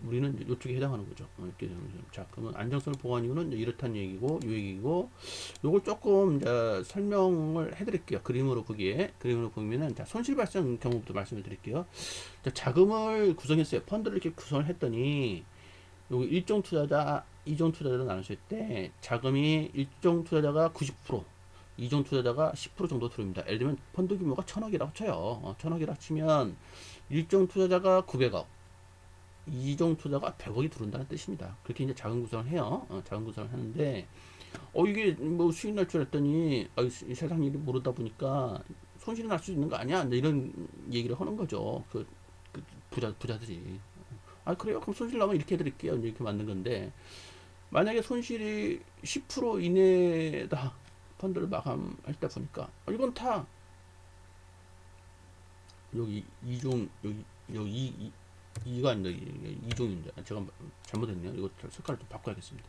우리는 이쪽에 해당하는 거죠. 이렇게 자, 그러면 안정성을 보호한 이유는 이렇다는 얘기고, 이 얘기고, 요걸 조금 이제 설명을 해드릴게요. 그림으로 보면은, 자, 손실 발생 경우부터 말씀을 드릴게요. 자, 자금을 구성했어요. 펀드를 이렇게 구성을 했더니, 요거 일종 투자자, 이종 투자자로 나눴을 때, 자금이 일종 투자자가 90%, 이종 투자자가 10% 정도 들어옵니다. 예를 들면, 펀드 규모가 1000억이라고 쳐요. 1000억이라고 치면, 일종 투자자가 900억, 이종 투자가 100억이 들어온다는 뜻입니다. 그렇게 이제 자금 구성을 해요. 자금 구성을 하는데, 이게 뭐 수익 날 줄 알았더니, 이 세상 일이 모르다 보니까 손실이 날 수 있는 거 아니야? 이런 얘기를 하는 거죠. 그 부자들이. 그래요? 그럼 손실 나면 이렇게 해드릴게요. 이렇게 만든 건데, 만약에 손실이 10% 이내다 펀드를 마감할 때 보니까, 이건 다, 여기 이종, 여기 이가 아니라 이종입니다. 제가 잘못했네요. 이거 색깔을 좀 바꿔야겠습니다.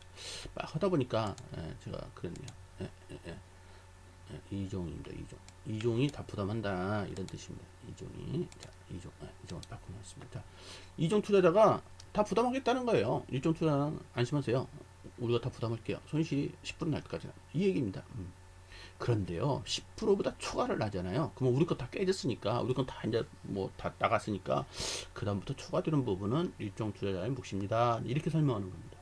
막 하다 보니까 제가 그랬네요. 이종입니다. 이종이 다 부담한다 이런 뜻입니다. 이종이. 자, 이종을 바꿔놨습니다. 자, 이종 투자자가 다 부담하겠다는 거예요. 일종 투자자는 안심하세요. 우리가 다 부담할게요. 손실이 10% 날 때까지. 이 얘기입니다. 그런데요, 10%보다 초과를 하잖아요. 그러면 우리 거 다 깨졌으니까, 우리 건 다 이제 뭐 다 나갔으니까, 그다음부터 초과되는 부분은 일종 투자자의 몫입니다. 이렇게 설명하는 겁니다.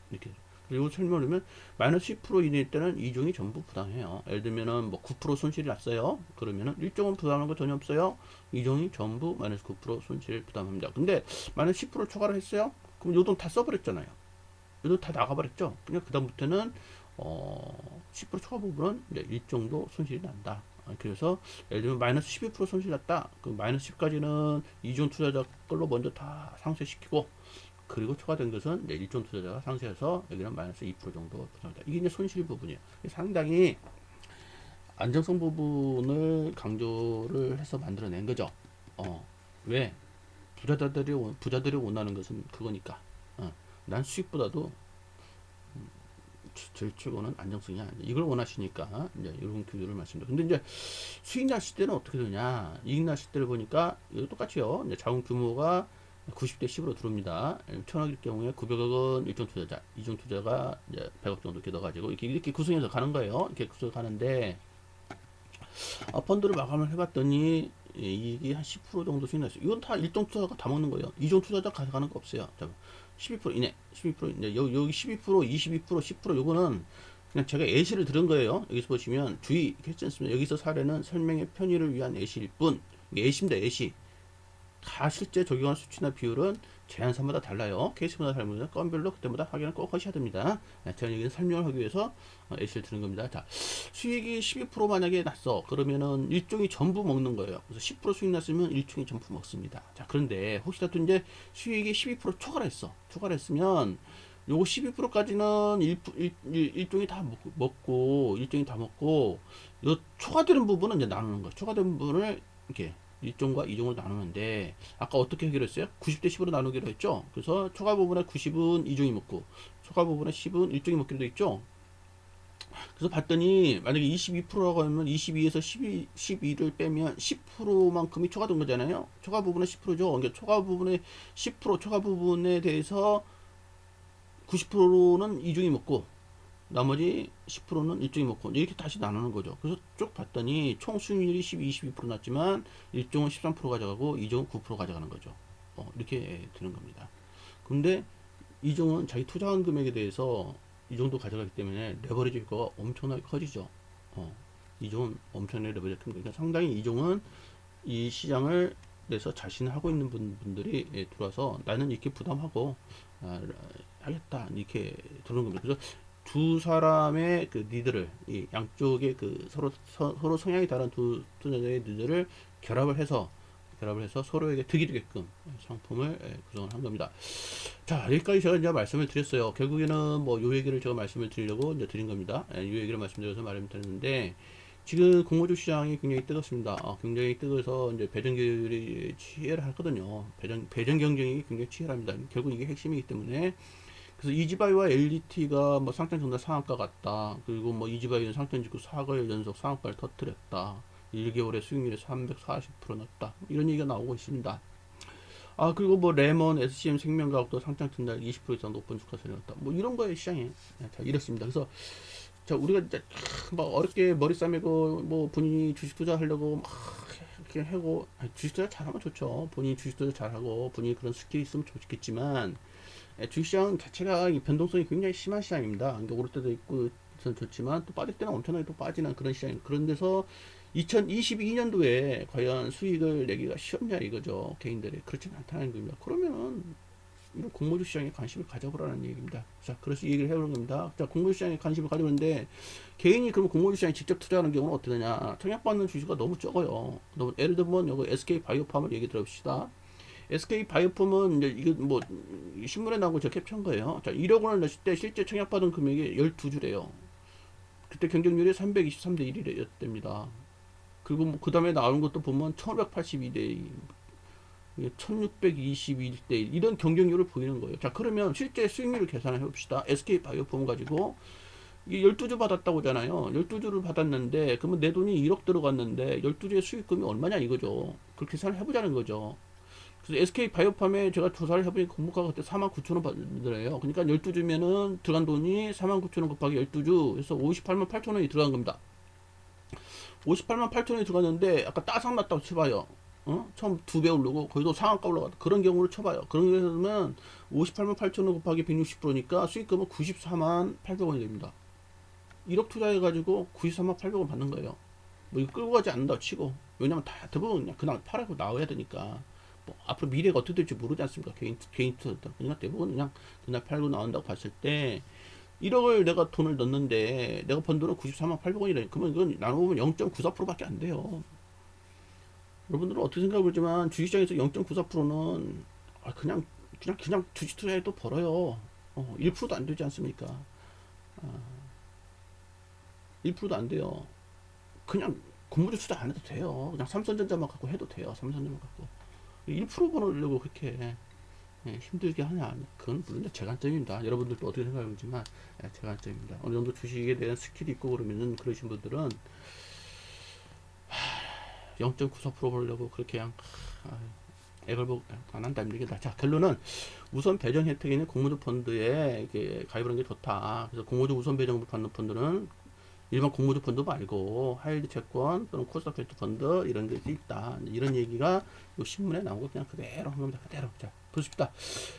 이렇게. 그리고 설명하면 마이너스 10% 이내일 때는 이종이 전부 부담해요. 예를 들면은 뭐 9% 손실이 났어요. 그러면은 1종은 부담하는 거 전혀 없어요. 이종이 전부 마이너스 9% 손실을 부담합니다. 근데 마이너스 10% 초과를 했어요. 그럼 요 돈 다 써버렸잖아요. 요 돈 다 나가버렸죠. 그냥 그다음부터는 10% 초과 부분은 이제 일정도 손실이 난다. 그래서 예를 들면 마이너스 12% 손실 났다. 그 마이너스 10까지는 이종 투자자 걸로 먼저 다 상쇄시키고, 그리고 초과된 것은 이제 일종 투자자가 상쇄해서 여기는 마이너스 2% 정도 부담합니다. 이게 이제 손실 부분이에요. 상당히 안정성 부분을 강조를 해서 만들어낸 거죠. 왜? 부자들이 원하는 것은 그거니까. 난 수익보다도 제일 최고는 안정성이야. 이걸 원하시니까 이제 이런 규율을 말씀드립니다. 근데 이제 수익 났을 때는 어떻게 되냐? 이익 났을 때를 보니까 이거 똑같이요. 이제 자금 규모가 90대 10으로 들어옵니다. 1,000억일 경우에 900억은 1종 투자자, 2종 투자가 이제 100억 정도 이렇게 넣어가지고 이렇게 구성해서 가는 거예요. 이렇게 구성해서 가는데 펀드를 마감을 해봤더니 이익이 한 10% 정도 수익 났어요. 이건 다 1종 투자가 다 먹는 거예요. 2종 투자자 가져가는 거 없어요. 12% 이내, 12% 이내, 여기 12%, 22%, 10% 요거는 그냥 제가 예시를 들은 거예요. 여기서 보시면 주의 했지 않습니까? 여기서 사례는 설명의 편의를 위한 예시일 뿐. 예시입니다, 예시. 다 실제 적용한 수치나 비율은 제한사마다 달라요. 케이스마다 다릅니다. 건별로 그때마다 확인을 꼭 하셔야 됩니다. 제가 여기는 설명을 하기 위해서 예시를 드는 겁니다. 자, 수익이 12% 만약에 났어. 그러면은 일종이 전부 먹는 거예요. 그래서 10% 수익 났으면 일종이 전부 먹습니다. 자, 그런데 혹시라도 이제 수익이 12% 초과를 했어. 초과를 했으면 요거 12%까지는 일종이 다 먹고, 일종이 다 먹고, 요 초과되는 부분은 이제 나누는 거예요. 초과된 부분을 이렇게 1종과 2종을 나누는데, 아까 어떻게 하기로 했어요? 90대 10으로 나누기로 했죠? 그래서 초과 부분의 90은 2종이 먹고, 초과 부분의 10은 1종이 먹기로 돼 있죠? 그래서 봤더니, 만약에 22%라고 하면 22에서 12를 빼면 10%만큼이 초과된 거잖아요? 초과 부분의 10%죠? 그러니까 초과 부분의 10%, 초과 부분에 대해서 90%는 2종이 먹고, 나머지 10%는 일종이 먹고 이렇게 다시 나누는 거죠. 그래서 쭉 봤더니 총 수익률이 12, 22% 났지만 일종은 13% 가져가고 2종은 9% 가져가는 거죠. 이렇게 되는 겁니다. 근데 2종은 자기 투자한 금액에 대해서 이 정도 가져가기 때문에 레버리지 효과가 엄청나게 커지죠. 2종은 엄청나게 레버리지가 큽니다. 그러니까 상당히 2종은 이 시장을 내서 자신을 하고 있는 분들이 들어와서 나는 이렇게 부담하고 하겠다 이렇게 들어오는 겁니다. 그래서 두 사람의 그 니드를 이 양쪽의 그 서로 성향이 다른 두 투자자의 니드를 결합을 해서 서로에게 득이 되게끔 상품을 구성을 한 겁니다. 자, 여기까지 제가 이제 말씀을 드렸어요. 결국에는 뭐 요 얘기를 제가 말씀을 드리려고 이제 드린 겁니다. 요 얘기를 말씀드려서 말을 드렸는데, 지금 공모주 시장이 굉장히 뜨겁습니다. 굉장히 뜨거워서 이제 배정 계율이 치열하거든요. 배정 경쟁이 굉장히 치열합니다. 결국 이게 핵심이기 때문에. 그래서 이지바이오와 LDT가 뭐 상장 전날 상한가 같다. 그리고 뭐 이지바이오는 상장 직후 4개월 연속 상한가를 터뜨렸다. 1개월에 수익률이 340% 났다. 이런 얘기가 나오고 있습니다. 그리고 뭐 레몬, SCM 생명과학도 상장 전날 20% 이상 높은 주가세를 냈다. 뭐 이런 거에 시장에 자, 이렇습니다. 그래서 자, 우리가 이제 막 어렵게 머리 싸매고 뭐 본인이 주식 투자하려고 막 이렇게 하고, 주식 투자 잘하면 좋죠. 본인이 주식 투자 잘하고 본인이 그런 스킬이 있으면 좋겠지만, 주식시장 자체가 변동성이 굉장히 심한 시장입니다. 그러니까 오를 때도 있고 좋지만 또 빠질 때는 엄청나게 또 빠지는 그런 시장입니다. 그런 데서 2022년도에 과연 수익을 내기가 쉬웠냐 이거죠. 개인들이. 그렇지는 않다는 겁니다. 그러면은 이런 공모주 시장에 관심을 가져보라는 얘기입니다. 자, 그래서 이 얘기를 해보는 겁니다. 자, 공모주 시장에 관심을 가져보는데, 개인이 그러면 공모주 시장에 직접 투자하는 경우는 어떻게 되냐? 청약받는 주식이 너무 적어요. 예를 들면 여기 SK 바이오팜을 얘기 들어봅시다. SK 바이오팜은 이제 이거 뭐 신문에 나오고 제가 캡처한 거예요. 자, 1억 원을 냈을 때 실제 청약받은 금액이 12주래요. 그때 경쟁률이 323대 1이랬답니다. 그리고 뭐 그 다음에 나오는 것도 보면 1582대 2, 1621대 1 이런 경쟁률을 보이는 거예요. 자, 그러면 실제 수익률을 계산해 봅시다. SK 바이오팜 가지고 이게 12주 받았다고 하잖아요. 12주를 받았는데 그러면 내 돈이 1억 들어갔는데 12주의 수익금이 얼마냐 이거죠. 그렇게 계산을 해보자는 거죠. 그래서 SK 바이오팜에 제가 조사를 해보니 공모가가 그때 49,000원 받더래요. 그러니까 12주면은 들어간 돈이 49,000원 곱하기 12주 해서 58만 8천원이 들어간 겁니다. 58만 8천원이 들어갔는데 아까 따삭 났다고 쳐봐요. 처음 2배 오르고 거기도 상한가 올라갔다. 그런 경우를 쳐봐요. 그런 경우면 58만 8천 원 곱하기 160%니까 수익금은 94만 800원이 됩니다. 1억 투자해가지고 94만 800원 받는 거예요. 뭐 이거 끌고 가지 않는다 치고. 왜냐면 다 대부분 그냥 그날 팔아고 나와야 되니까. 뭐 앞으로 미래가 어떻게 될지 모르지 않습니까? 개인 투자들. 그러니까 대부분 그냥 그날 팔고 나온다고 봤을 때 1억을 내가 돈을 넣는데 내가 번 돈은 94만 800원이래. 그러면 이건 나눠보면 0.94%밖에 안 돼요. 여러분들은 어떻게 생각하지만 주식시장에서 0.94%는 그냥 주식 투자해도 벌어요. 1%도 안 되지 않습니까? 1%도 안 돼요. 그냥 공모주 투자 안 해도 돼요. 그냥 삼성전자만 갖고 해도 돼요. 삼성전자만 갖고 1% 벌으려고 그렇게 힘들게 하냐? 그건 물론 제 관점입니다. 여러분들도 어떻게 생각하는지만 제 관점입니다. 어느 정도 주식에 대한 스킬이 있고 그러면은 그러신 분들은 0.94% 벌려고 그렇게 그냥 액을 안 한다 힘들겠다. 자, 결론은 우선 배정 혜택이 있는 공모주 펀드에 가입을 하는 게 좋다. 그래서 공모주 우선 배정을 받는 펀드는 일반 공모주 펀드 말고 하이힐드 채권 또는 코스닥 벤처 펀드 이런 게 있다. 이런 얘기가 요 신문에 나온 거 그냥 그대로 한 겁니다. 그대로. 자, 보십시다.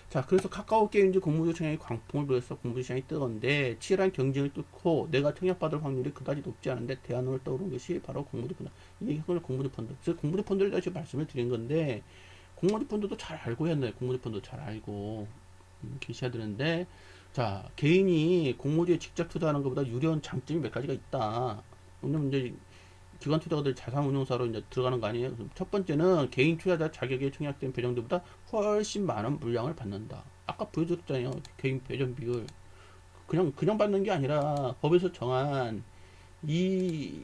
자, 그래서 카카오 게임즈 공모주 청약이 광풍을 불어서 공모주 시장이 뜨거운데 치열한 경쟁을 뚫고 내가 청약받을 확률이 그다지 높지 않은데 대안으로 떠오른 것이 바로 공모주 펀드. 이게 공모주 펀드. 그래서 공모주 펀드를 다시 말씀을 드린 건데 공모주 펀드도 잘 알고 했네. 공모주 펀드 잘 알고 계셔야 되는데 자, 개인이 공모주에 직접 투자하는 것보다 유리한 장점이 몇 가지가 있다. 왜냐면 이제 기관 투자가들 자산운용사로 이제 들어가는 거 아니에요? 첫 번째는 개인 투자자 자격에 청약된 배정들보다 훨씬 많은 물량을 받는다. 아까 보여줬잖아요. 개인 배정 비율. 그냥 받는 게 아니라 법에서 정한 이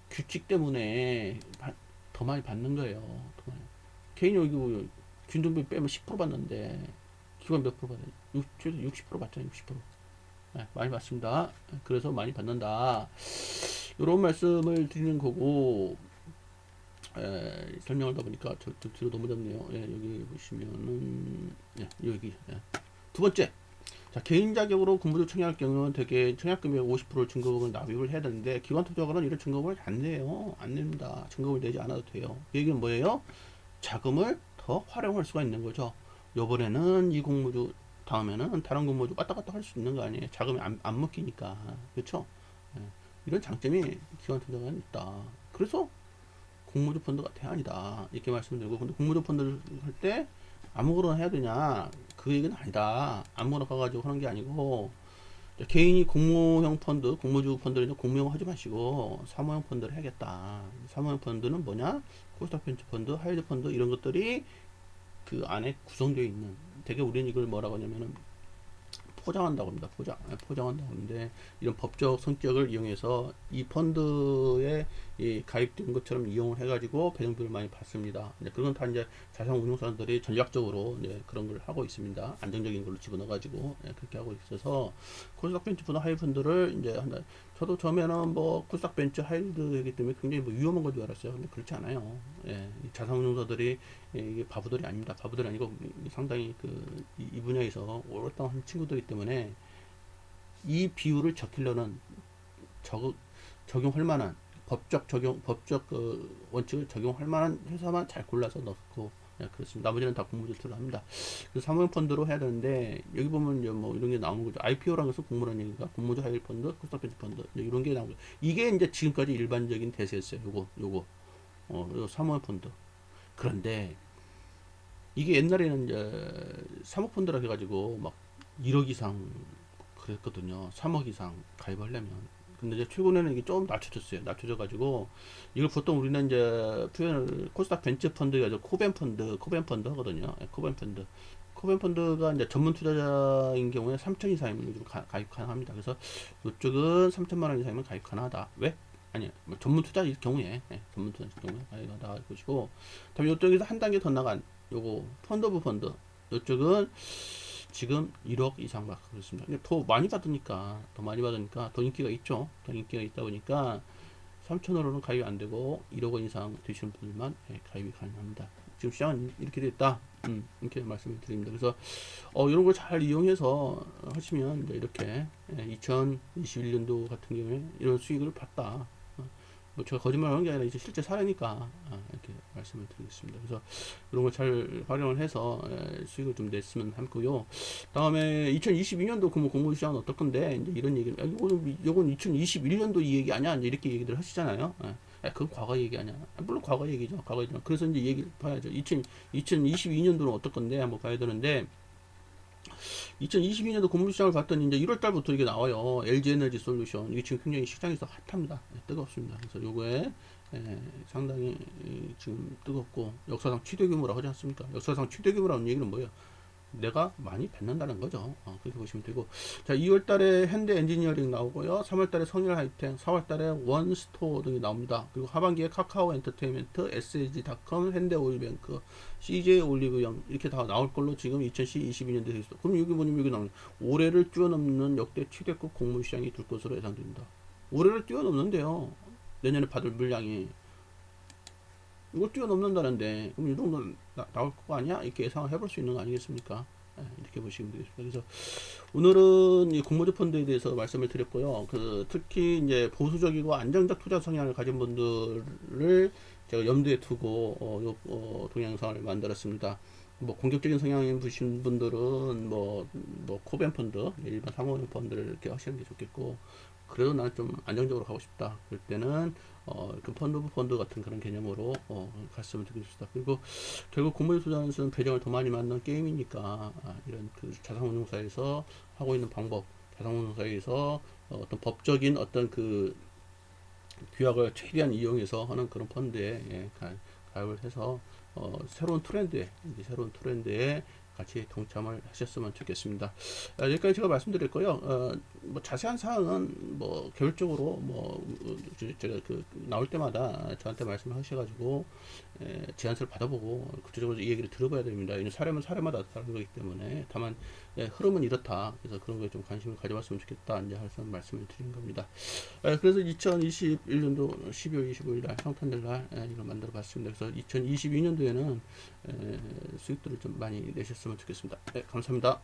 규칙 때문에 더 많이 받는 거예요. 더 많이. 개인이 여기 균등비 빼면 10% 받는데 기관 몇 프로 받아요? 60% 받잖아요. 60%. 네, 많이 받습니다. 그래서 많이 받는다. 이런 말씀을 드리는 거고 설명을 하다 보니까 저 뒤로 넘어졌네요. 여기 보시면은 여기 두 번째. 자, 개인 자격으로 공모주 청약할 경우는 대개 청약금액 50%를 증거금을 납입을 해야 되는데 기관 투자가는 이런 증거금을 안 내요. 안 냅니다. 증거금을 내지 않아도 돼요. 이 얘기는 뭐예요? 자금을 더 활용할 수가 있는 거죠. 요번에는 이 공모주 다음에는 다른 공모주 왔다 갔다 할 수 있는 거 아니에요. 자금이 안 먹히니까. 그렇죠? 이런 장점이 기관 투자가는 있다. 그래서 공모주 펀드가 대안이다. 이렇게 말씀드리고 근데 공모주 펀드를 할 때 아무거나 해야 되냐? 그 얘기는 아니다. 아무거나 가가지고 하는 게 아니고 개인이 공모형 펀드, 공모주 펀드를 공모형 하지 마시고 사모형 펀드를 해야겠다. 사모형 펀드는 뭐냐? 코스닥 벤처 펀드, 하이드 펀드 이런 것들이 그 안에 구성되어 있는 되게 우리는 이걸 뭐라고 하냐면은 포장한다고 합니다. 포장한다고 하는데 이런 법적 성격을 이용해서 이 펀드에 가입된 것처럼 이용을 해가지고 배정비를 많이 받습니다. 그건 다 이제 자산운용사들이 전략적으로 그런 걸 하고 있습니다. 안정적인 걸로 집어넣어가지고 그렇게 하고 있어서 코스닥 벤처 펀드 하이펀드를 이제 한다. 저도 처음에는 뭐 코스닥 벤처 하이드이기 때문에 굉장히 뭐 위험한 건 줄 알았어요. 근데 그렇지 않아요. 자산운용사들이 이게 바보들이 아닙니다. 바보들이 아니고 상당히 이 분야에서 오랫동안 한 친구들이기 때문에 이 비율을 적히려는 적용할 만한 법적 원칙을 적용할 만한 회사만 잘 골라서 넣고 그렇습니다. 나머지는 다 공모주를 합니다. 그래서 사모형 펀드로 해야 되는데 여기 보면 이제 뭐 이런 게 나오는 거죠. IPO라는 것은 공모라는 얘기가 공모주 하이힐 펀드, 코스닥 벤처 펀드 이런 게 나오고 이게 이제 지금까지 일반적인 대세였어요. 요거 사모형 펀드. 그런데 이게 옛날에는 이제 사모펀드라 해가지고 막 1억 이상 그랬거든요. 3억 이상 가입하려면. 근데 이제 최근에는 이게 좀 낮춰졌어요. 낮춰져가지고 이걸 보통 우리는 이제 표현을 코스닥 벤처 펀드가 아니라 코벤 펀드 하거든요. 코벤 펀드. 코벤 펀드가 이제 전문 투자자인 경우에 3천 이상이면 요즘 가입 가능합니다. 그래서 이쪽은 3천만 원 이상이면 가입 가능하다. 왜? 아니, 뭐 전문 투자일 경우에, 전문 투자일 경우에 가입 가능할 것이고, 다음에 이쪽에서 한 단계 더 나간 요거 펀드 오브 펀드. 이쪽은 지금 1억 이상 막 그렇습니다. 근데 더 많이 받으니까 더 인기가 있죠. 더 인기가 있다 보니까 3천원으로는 가입이 안 되고 1억 원 이상 되시는 분들만 가입이 가능합니다. 지금 시장은 이렇게 됐다. 이렇게 말씀을 드립니다. 그래서 이런 걸 잘 이용해서 하시면 이제 이렇게 2021년도 같은 경우에 이런 수익을 봤다. 뭐 제가 거짓말하는 게 아니라 이제 실제 사례니까 이렇게 말씀을 드리겠습니다. 그래서 이런 걸 잘 활용을 해서 수익을 좀 냈으면 하고요. 다음에 2022년도 공모 시장은 어떨 건데 이제 이런 얘기를 요건 2021년도 이 얘기 아니야? 이제 이렇게 얘기들 하시잖아요. 그건 과거 얘기 아니야. 물론 과거 얘기죠. 과거 얘기죠. 그래서 이제 얘기를 봐야죠. 2022년도는 어떨 건데 한번 봐야 되는데 2022년도 공모시장을 봤더니 이제 1월 달부터 이게 나와요. LG 에너지 솔루션. 이게 지금 굉장히 시장에서 핫합니다. 뜨겁습니다. 그래서 요거에 상당히 지금 뜨겁고 역사상 최대 규모라고 하지 않습니까? 역사상 최대 규모라는 얘기는 뭐예요? 내가 많이 뱉는다는 거죠. 그렇게 보시면 되고. 자, 2월 달에 현대 엔지니어링 나오고요. 3월 달에 성일 하이텍, 4월 달에 원스토어 등이 나옵니다. 그리고 하반기에 카카오 엔터테인먼트, SSG닷컴, 현대 오일뱅크, CJ 올리브영 이렇게 다 나올 걸로 지금 2022년도에 되어 있어. 그럼 여기 뭐냐면 여기 나오는 올해를 뛰어넘는 역대 최대급 공모 시장이 될 것으로 예상됩니다. 올해를 뛰어넘는데요. 내년에 받을 물량이 이걸 뛰어넘는다는데 그럼 이 정도는 나올 거 아니야? 이렇게 예상을 해볼 수 있는 거 아니겠습니까? 이렇게 보시면 되겠습니다. 그래서 오늘은 이 공모주 펀드에 대해서 말씀을 드렸고요. 특히 이제 보수적이고 안정적 투자 성향을 가진 분들을 제가 염두에 두고 동영상을 만들었습니다. 뭐 공격적인 성향인 분들은 코벤 펀드, 일반 상호형 펀드를 이렇게 하시는 게 좋겠고, 그래도 나는 좀 안정적으로 가고 싶다. 그럴 때는 그 펀드 오브 펀드 같은 그런 개념으로 갔으면 좋겠습니다. 그리고 결국 공모주 투자는 배정을 더 많이 맞는 게임이니까 이런 그 자산운용사에서 하고 있는 방법, 자산운용사에서 어떤 법적인 어떤 그 규약을 최대한 이용해서 하는 그런 펀드에 가입을 해서 새로운 트렌드에 같이 동참을 하셨으면 좋겠습니다. 여기까지 제가 말씀드렸고요. 뭐 자세한 사항은 뭐 개별적으로 제가 나올 때마다 저한테 말씀하셔가지고 제안서를 받아보고 구체적으로 이 얘기를 들어봐야 됩니다. 이는 사례는 사례마다 다른 거기 때문에 다만 흐름은 이렇다. 그래서 그런 거에 좀 관심을 가져봤으면 좋겠다. 이제 해서 말씀을 드린 겁니다. 그래서 2021년도 12월 25일 날 성탄절 날 이걸 만들어 봤습니다. 그래서 2022년도에는 수익들을 좀 많이 내셨으면 좋겠습니다. 감사합니다.